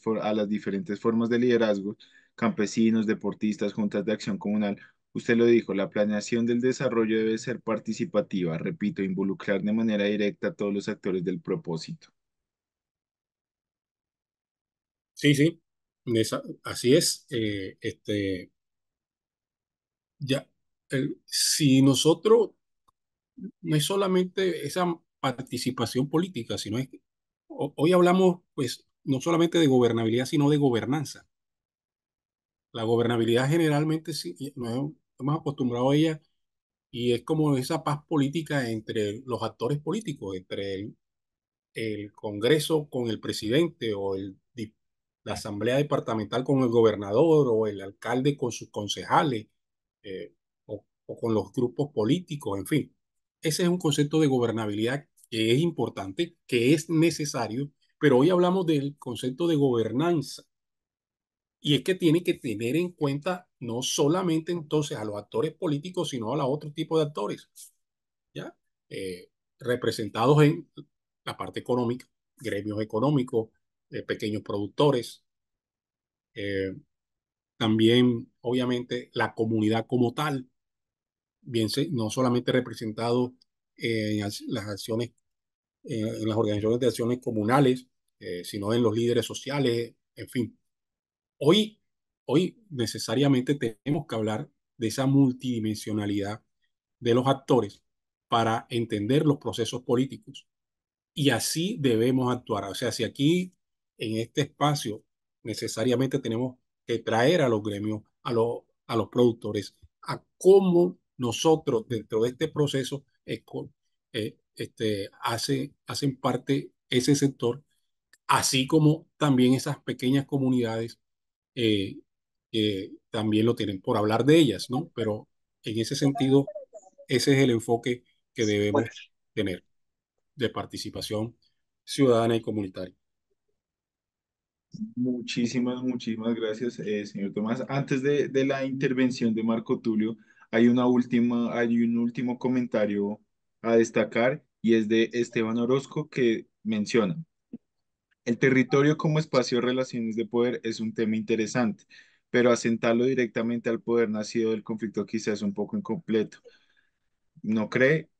formas de liderazgo, campesinos, deportistas, juntas de acción comunal. Usted lo dijo, la planeación del desarrollo debe ser participativa, repito, involucrar de manera directa a todos los actores del propósito. Sí, sí, así es. Ya, si nosotros no es solamente esa participación política, sino es que hoy hablamos, pues, no solamente de gobernabilidad, sino de gobernanza. La gobernabilidad generalmente sí, nos hemos acostumbrado a ella y es como esa paz política entre los actores políticos, entre el Congreso con el presidente o la Asamblea Departamental con el gobernador o el alcalde con sus concejales o con los grupos políticos, en fin. Ese es un concepto de gobernabilidad que es importante, que es necesario, pero hoy hablamos del concepto de gobernanza. Y es que tiene que tener en cuenta no solamente entonces a los actores políticos, sino a los otros tipos de actores, ¿ya? Representados en la parte económica, gremios económicos, pequeños productores, eh, también obviamente la comunidad como tal, no solamente representado en las acciones, en las organizaciones de acciones comunales, sino en los líderes sociales, en fin. Hoy, hoy necesariamente tenemos que hablar de esa multidimensionalidad de los actores para entender los procesos políticos. Y así debemos actuar. O sea, si aquí en este espacio necesariamente tenemos que traer a los gremios, a los productores, a cómo nosotros dentro de este proceso hacen parte ese sector, así como también esas pequeñas comunidades eh, que también lo tienen, por hablar de ellas, ¿no? Pero en ese sentido, ese es el enfoque que debemos tener de participación ciudadana y comunitaria. Muchísimas gracias, señor Tomás. Antes de la intervención de Marco Tulio, hay un último comentario a destacar y es de Esteban Orozco que menciona, el territorio como espacio de relaciones de poder es un tema interesante, pero asentarlo directamente al poder nacido del conflicto quizás es un poco incompleto. ¿No cree?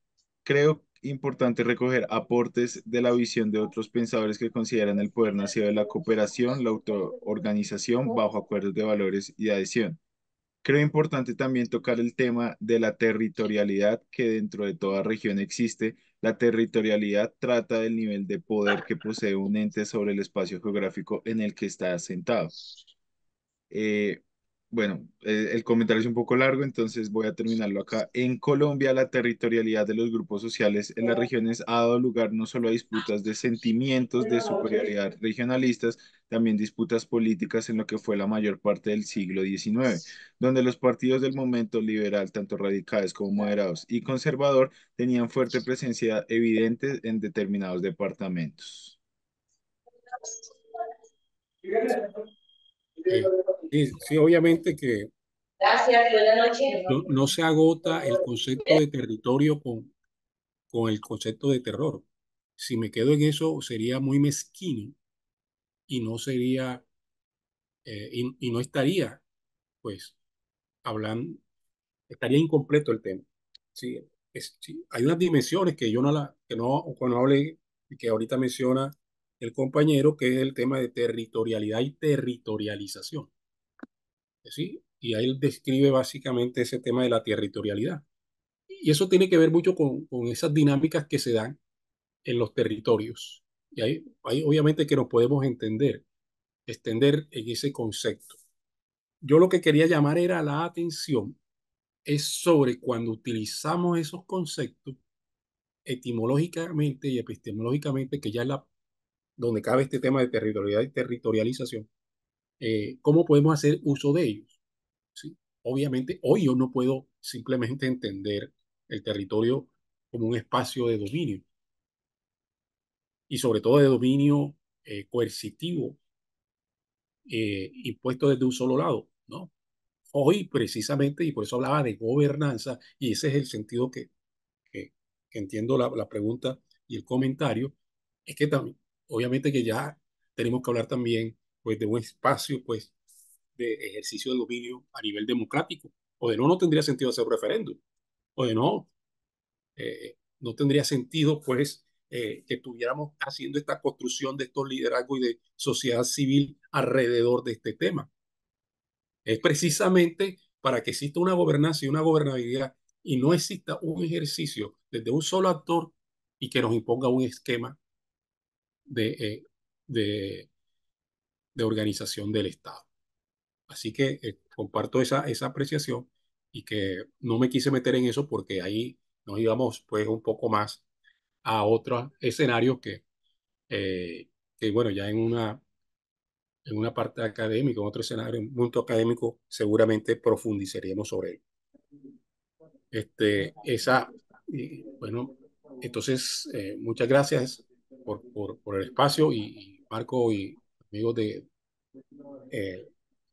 Creo importante recoger aportes de la visión de otros pensadores que consideran el poder nacido de la cooperación, la autoorganización bajo acuerdos de valores y de adhesión. Creo importante también tocar el tema de la territorialidad que dentro de toda región existe. La territorialidad trata del nivel de poder que posee un ente sobre el espacio geográfico en el que está asentado. Eh, bueno, el comentario es un poco largo, entonces voy a terminarlo acá. En Colombia, la territorialidad de los grupos sociales en las regiones ha dado lugar no solo a disputas de sentimientos de superioridad regionalistas, también disputas políticas en lo que fue la mayor parte del siglo XIX, donde los partidos del momento liberal, tanto radicales como moderados y conservador, tenían fuerte presencia evidente en determinados departamentos. Eh, sí, sí, obviamente que Gracias, buenas noches. no se agota el concepto de territorio con el concepto de terror. Si me quedo en eso, sería muy mezquino y no sería, y no estaría, pues, hablando, estaría incompleto el tema. Sí, sí, hay unas dimensiones que yo que no, cuando hablé, y que ahorita menciona el compañero, que es el tema de territorialidad y territorialización. ¿Sí? Y ahí él describe básicamente ese tema de la territorialidad. Y eso tiene que ver mucho con esas dinámicas que se dan en los territorios. Y ahí obviamente que nos podemos entender. extender en ese concepto. Yo lo que quería llamar era la atención es sobre cuando utilizamos esos conceptos etimológicamente y epistemológicamente, que ya es donde cabe este tema de territorialidad y territorialización, ¿cómo podemos hacer uso de ellos? ¿Sí? Obviamente, hoy yo no puedo simplemente entender el territorio como un espacio de dominio y sobre todo de dominio coercitivo impuesto desde un solo lado, ¿no? Hoy precisamente, y por eso hablaba de gobernanza, y ese es el sentido que, que entiendo la pregunta y el comentario, es que también, obviamente que ya tenemos que hablar también pues, de un espacio pues, de ejercicio de dominio a nivel democrático, o de no, no tendría sentido hacer referéndum, o de no, no tendría sentido pues que estuviéramos haciendo esta construcción de estos liderazgos y de sociedad civil alrededor de este tema. Es precisamente para que exista una gobernanza y una gobernabilidad y no exista un ejercicio desde un solo actor y que nos imponga un esquema de, de, de organización del Estado. Así que comparto esa apreciación y que no me quise meter en eso porque ahí nos íbamos pues un poco más a otros escenarios que bueno, ya en una parte académica, en otro escenario, en un punto académico, seguramente profundizaremos sobre él. Bueno, entonces, muchas gracias por el espacio y Marco y amigos eh,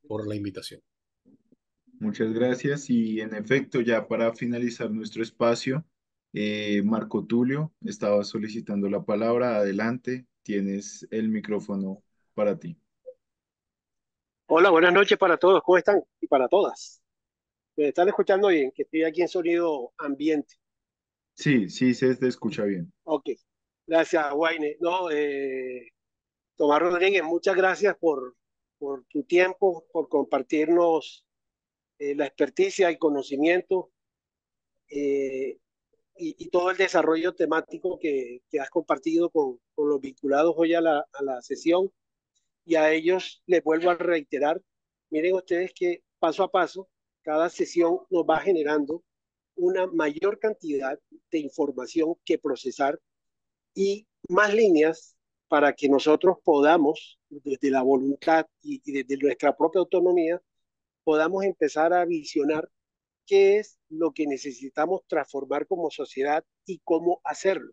por la invitación. Muchas gracias y en efecto, ya para finalizar nuestro espacio, Marco Tulio estaba solicitando la palabra. Adelante, tienes el micrófono para ti. Hola, buenas noches para todos. ¿Cómo están? Y para todas. Me están escuchando bien, que estoy aquí en sonido ambiente. Sí, sí, se te escucha bien. Ok. Gracias, Wayne. No, Tomás Rodríguez, muchas gracias por tu tiempo, por compartirnos la experticia y conocimiento eh, y todo el desarrollo temático que has compartido con los vinculados hoy a la sesión. Y a ellos les vuelvo a reiterar, miren ustedes que paso a paso, cada sesión nos va generando una mayor cantidad de información que procesar y más líneas para que nosotros podamos, desde la voluntad y desde nuestra propia autonomía, podamos empezar a visionar qué es lo que necesitamos transformar como sociedad y cómo hacerlo.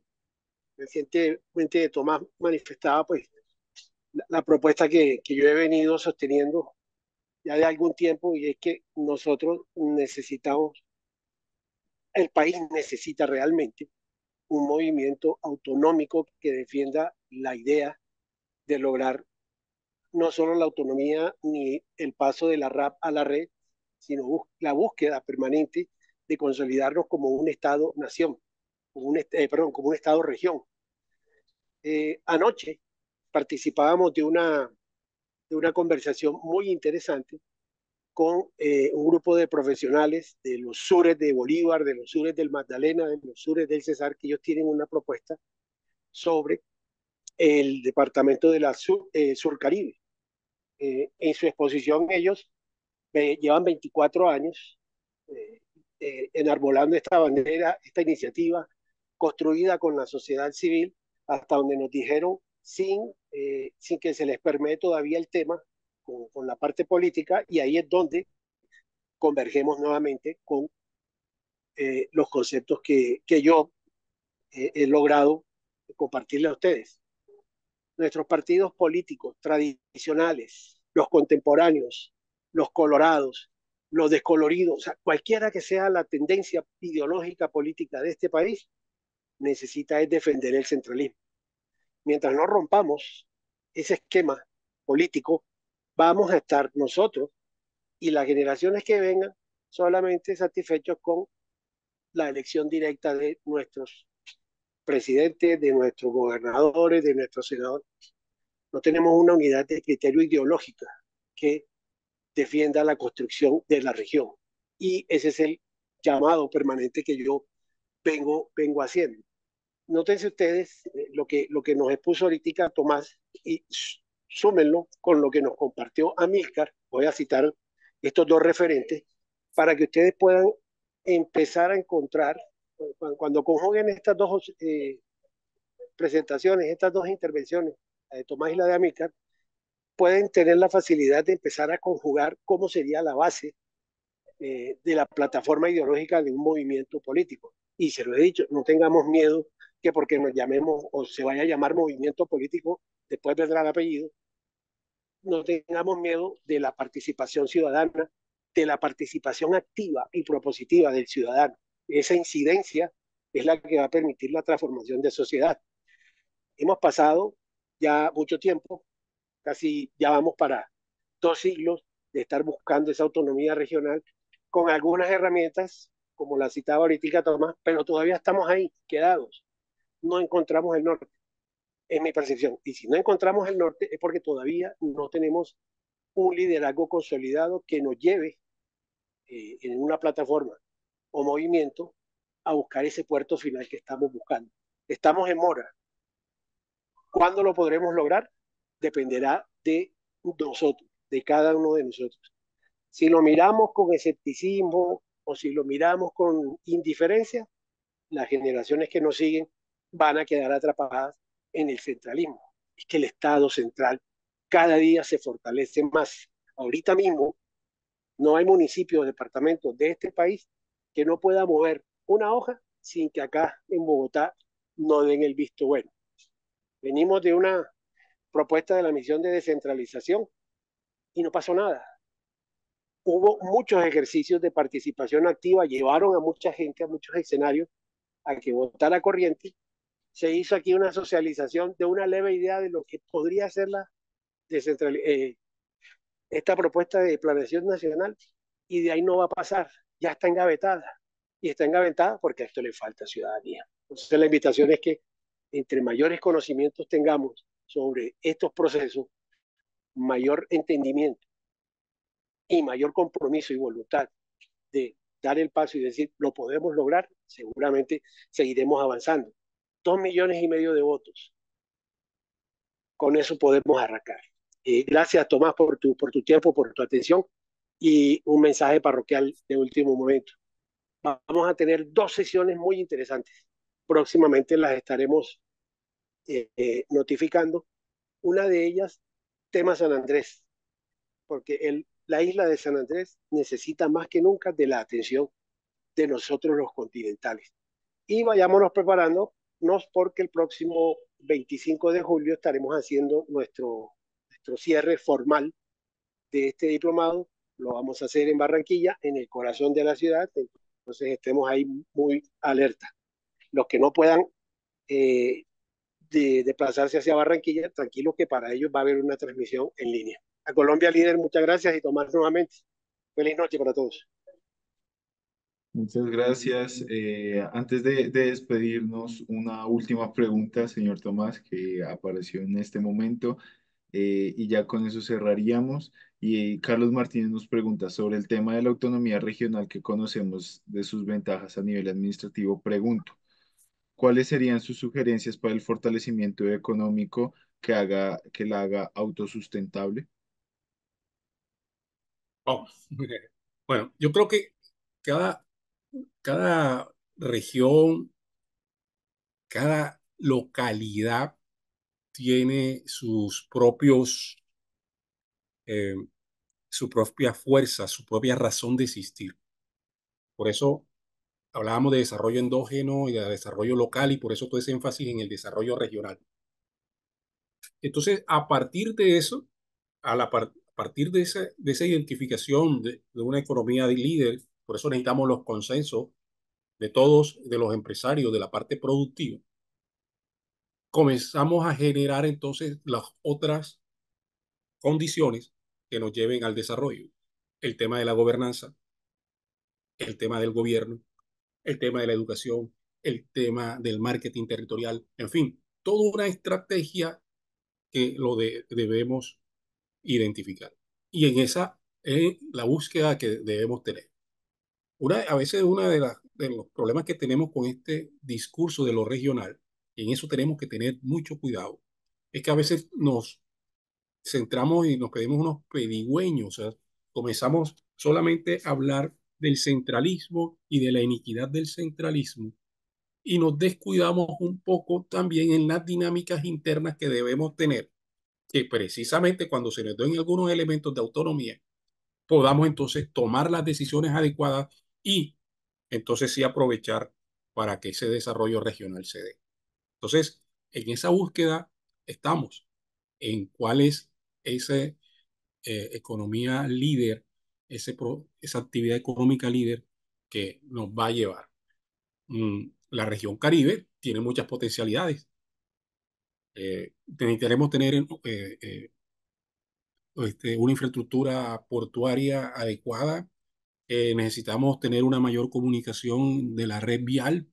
Recientemente Tomás manifestaba pues la propuesta que yo he venido sosteniendo ya de algún tiempo y es que nosotros necesitamos, el país necesita realmente un movimiento autonómico que defienda la idea de lograr no solo la autonomía ni el paso de la RAP a la red, sino la búsqueda permanente de consolidarnos como un Estado-nación, como un Estado-región. Anoche participábamos de una conversación muy interesante con un grupo de profesionales de los sures de Bolívar, de los sures del Magdalena, de los sures del Cesar, que ellos tienen una propuesta sobre el departamento de la Surcaribe. En su exposición ellos llevan 24 años enarbolando esta bandera, esta iniciativa construida con la sociedad civil, hasta donde nos dijeron sin que se les permee todavía el tema con la parte política, y ahí es donde convergemos nuevamente con los conceptos que yo he logrado compartirle a ustedes. Nuestros partidos políticos tradicionales, los contemporáneos, los colorados, los descoloridos, o sea, cualquiera que sea la tendencia ideológica política de este país, necesita es defender el centralismo. Mientras no rompamos ese esquema político, vamos a estar nosotros y las generaciones que vengan solamente satisfechos con la elección directa de nuestros presidentes, de nuestros gobernadores, de nuestros senadores. No tenemos una unidad de criterio ideológica que defienda la construcción de la región. Y ese es el llamado permanente que yo vengo haciendo. Nótense ustedes lo que nos expuso ahorita Tomás y súmenlo con lo que nos compartió Amílcar. Voy a citar estos dos referentes para que ustedes puedan empezar a encontrar, cuando conjuguen estas dos presentaciones, estas dos intervenciones, la de Tomás y la de Amílcar, pueden tener la facilidad de empezar a conjugar cómo sería la base de la plataforma ideológica de un movimiento político. Y se lo he dicho, no tengamos miedo que porque nos llamemos o se vaya a llamar movimiento político, después vendrá el apellido, no tengamos miedo de la participación ciudadana, de la participación activa y propositiva del ciudadano. Esa incidencia es la que va a permitir la transformación de sociedad. Hemos pasado ya mucho tiempo, casi ya vamos para 2 siglos de estar buscando esa autonomía regional con algunas herramientas, como la citaba ahorita Tomás, pero todavía estamos ahí, quedados. No encontramos el norte, es mi percepción. Y si no encontramos el norte es porque todavía no tenemos un liderazgo consolidado que nos lleve en una plataforma o movimiento a buscar ese puerto final que estamos buscando. Estamos en mora. ¿Cuándo lo podremos lograr? Dependerá de nosotros, de cada uno de nosotros. Si lo miramos con escepticismo o si lo miramos con indiferencia, las generaciones que nos siguen van a quedar atrapadas en el centralismo. Es que el Estado central cada día se fortalece más. Ahorita mismo no hay municipio o departamento de este país que no pueda mover una hoja sin que acá en Bogotá no den el visto bueno. Venimos de una propuesta de la misión de descentralización y no pasó nada. Hubo muchos ejercicios de participación activa, llevaron a mucha gente a muchos escenarios a que votara corriente. Se hizo aquí una socialización de una leve idea de lo que podría ser esta propuesta de planeación nacional y de ahí no va a pasar, ya está engavetada y está engavetada porque a esto le falta ciudadanía. Entonces la invitación es que entre mayores conocimientos tengamos sobre estos procesos, mayor entendimiento y mayor compromiso y voluntad de dar el paso y decir, lo podemos lograr, seguramente seguiremos avanzando. 2,5 millones de votos. Con eso podemos arrancar. Gracias, Tomás, por tu tiempo, por tu atención y un mensaje parroquial de último momento. Vamos a tener 2 sesiones muy interesantes. Próximamente las estaremos notificando. Una de ellas, tema San Andrés, porque la isla de San Andrés necesita más que nunca de la atención de nosotros los continentales. Y vayámonos preparándonos porque el próximo 25 de julio estaremos haciendo nuestro cierre formal de este diplomado. Lo vamos a hacer en Barranquilla, en el corazón de la ciudad, entonces estemos ahí muy alerta. Los que no puedan desplazarse hacia Barranquilla, tranquilos que para ellos va a haber una transmisión en línea. A Colombia Líder, muchas gracias y Tomás nuevamente. Feliz noche para todos. Muchas gracias. Antes de despedirnos, una última pregunta, señor Tomás, que apareció en este momento, y ya con eso cerraríamos. Y Carlos Martínez nos pregunta sobre el tema de la autonomía regional que conocemos de sus ventajas a nivel administrativo. Pregunto, ¿cuáles serían sus sugerencias para el fortalecimiento económico que la haga autosustentable? Oh. Bueno, yo creo que cada, cada región, cada localidad tiene eh, su propia fuerza, su propia razón de existir. Por eso hablábamos de desarrollo endógeno y de desarrollo local y por eso todo ese énfasis en el desarrollo regional. Entonces, a partir de eso, a partir de esa identificación de una economía de líder, por eso necesitamos los consensos de todos, de los empresarios, de la parte productiva, comenzamos a generar entonces las otras condiciones que nos lleven al desarrollo. El tema de la gobernanza, el tema del gobierno, el tema de la educación, el tema del marketing territorial, en fin, toda una estrategia que debemos identificar. Y en esa es la búsqueda que debemos tener. A veces uno de los problemas que tenemos con este discurso de lo regional, y en eso tenemos que tener mucho cuidado, es que a veces nos centramos y nos pedimos unos pedigüeños, o sea, comenzamos solamente a hablar del centralismo y de la iniquidad del centralismo y nos descuidamos un poco también en las dinámicas internas que debemos tener, que precisamente cuando se nos den algunos elementos de autonomía, podamos entonces tomar las decisiones adecuadas y entonces sí aprovechar para que ese desarrollo regional se dé. Entonces, en esa búsqueda estamos, en cuál es esa economía líder, esa actividad económica líder que nos va a llevar. La región Caribe tiene muchas potencialidades. Necesitaremos tener una infraestructura portuaria adecuada. Necesitamos tener una mayor comunicación de la red vial,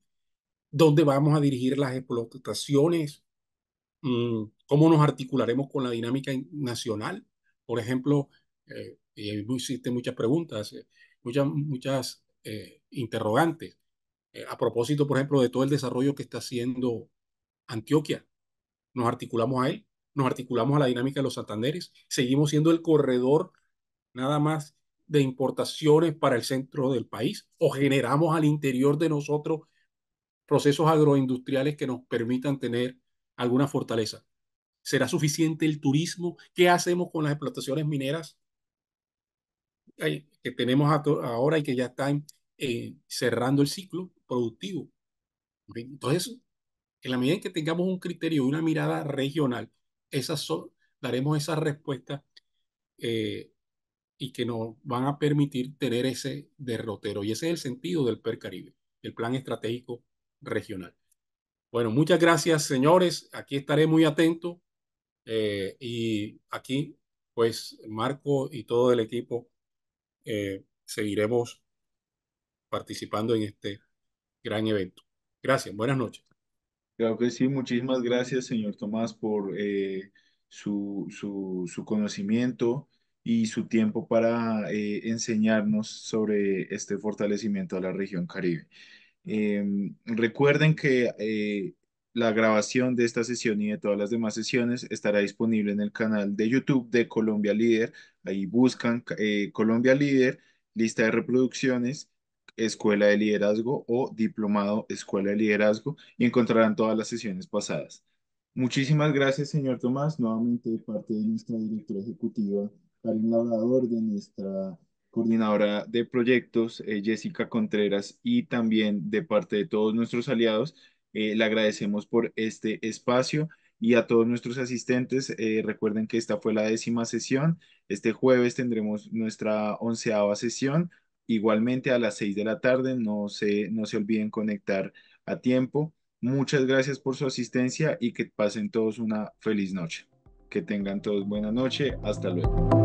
dónde vamos a dirigir las explotaciones, cómo nos articularemos con la dinámica nacional. Por ejemplo, y existen muchas preguntas, muchas interrogantes. A propósito, por ejemplo, de todo el desarrollo que está haciendo Antioquia, nos articulamos a él, nos articulamos a la dinámica de los Santanderes, seguimos siendo el corredor nada más de importaciones para el centro del país, o generamos al interior de nosotros procesos agroindustriales que nos permitan tener alguna fortaleza. ¿Será suficiente el turismo? ¿Qué hacemos con las explotaciones mineras que tenemos ahora y que ya están cerrando el ciclo productivo? Entonces, en la medida en que tengamos un criterio y una mirada regional, daremos esas respuestas eh, y que nos van a permitir tener ese derrotero. Y ese es el sentido del PER Caribe, el Plan Estratégico Regional. Bueno, muchas gracias, señores. Aquí estaré muy atento. Y aquí, pues, Marco y todo el equipo seguiremos participando en este gran evento. Gracias. Buenas noches. Claro que sí, muchísimas gracias, señor Tomás, por su conocimiento y su tiempo para enseñarnos sobre este fortalecimiento de la región Caribe. Recuerden que la grabación de esta sesión y de todas las demás sesiones estará disponible en el canal de YouTube de Colombia Líder. Ahí buscan Colombia Líder, lista de reproducciones, Escuela de Liderazgo o Diplomado Escuela de Liderazgo y encontrarán todas las sesiones pasadas. Muchísimas gracias, señor Tomás, nuevamente de parte de nuestra directora ejecutiva, Karen Labrador, de nuestra coordinadora de proyectos, Jessica Contreras, y también de parte de todos nuestros aliados. Le agradecemos por este espacio y a todos nuestros asistentes. Recuerden que esta fue la 10ª sesión. Este jueves tendremos nuestra 11ª sesión. Igualmente a las 6 de la tarde. No se olviden conectar a tiempo. Muchas gracias por su asistencia y que pasen todos una feliz noche. Que tengan todos buena noche. Hasta luego.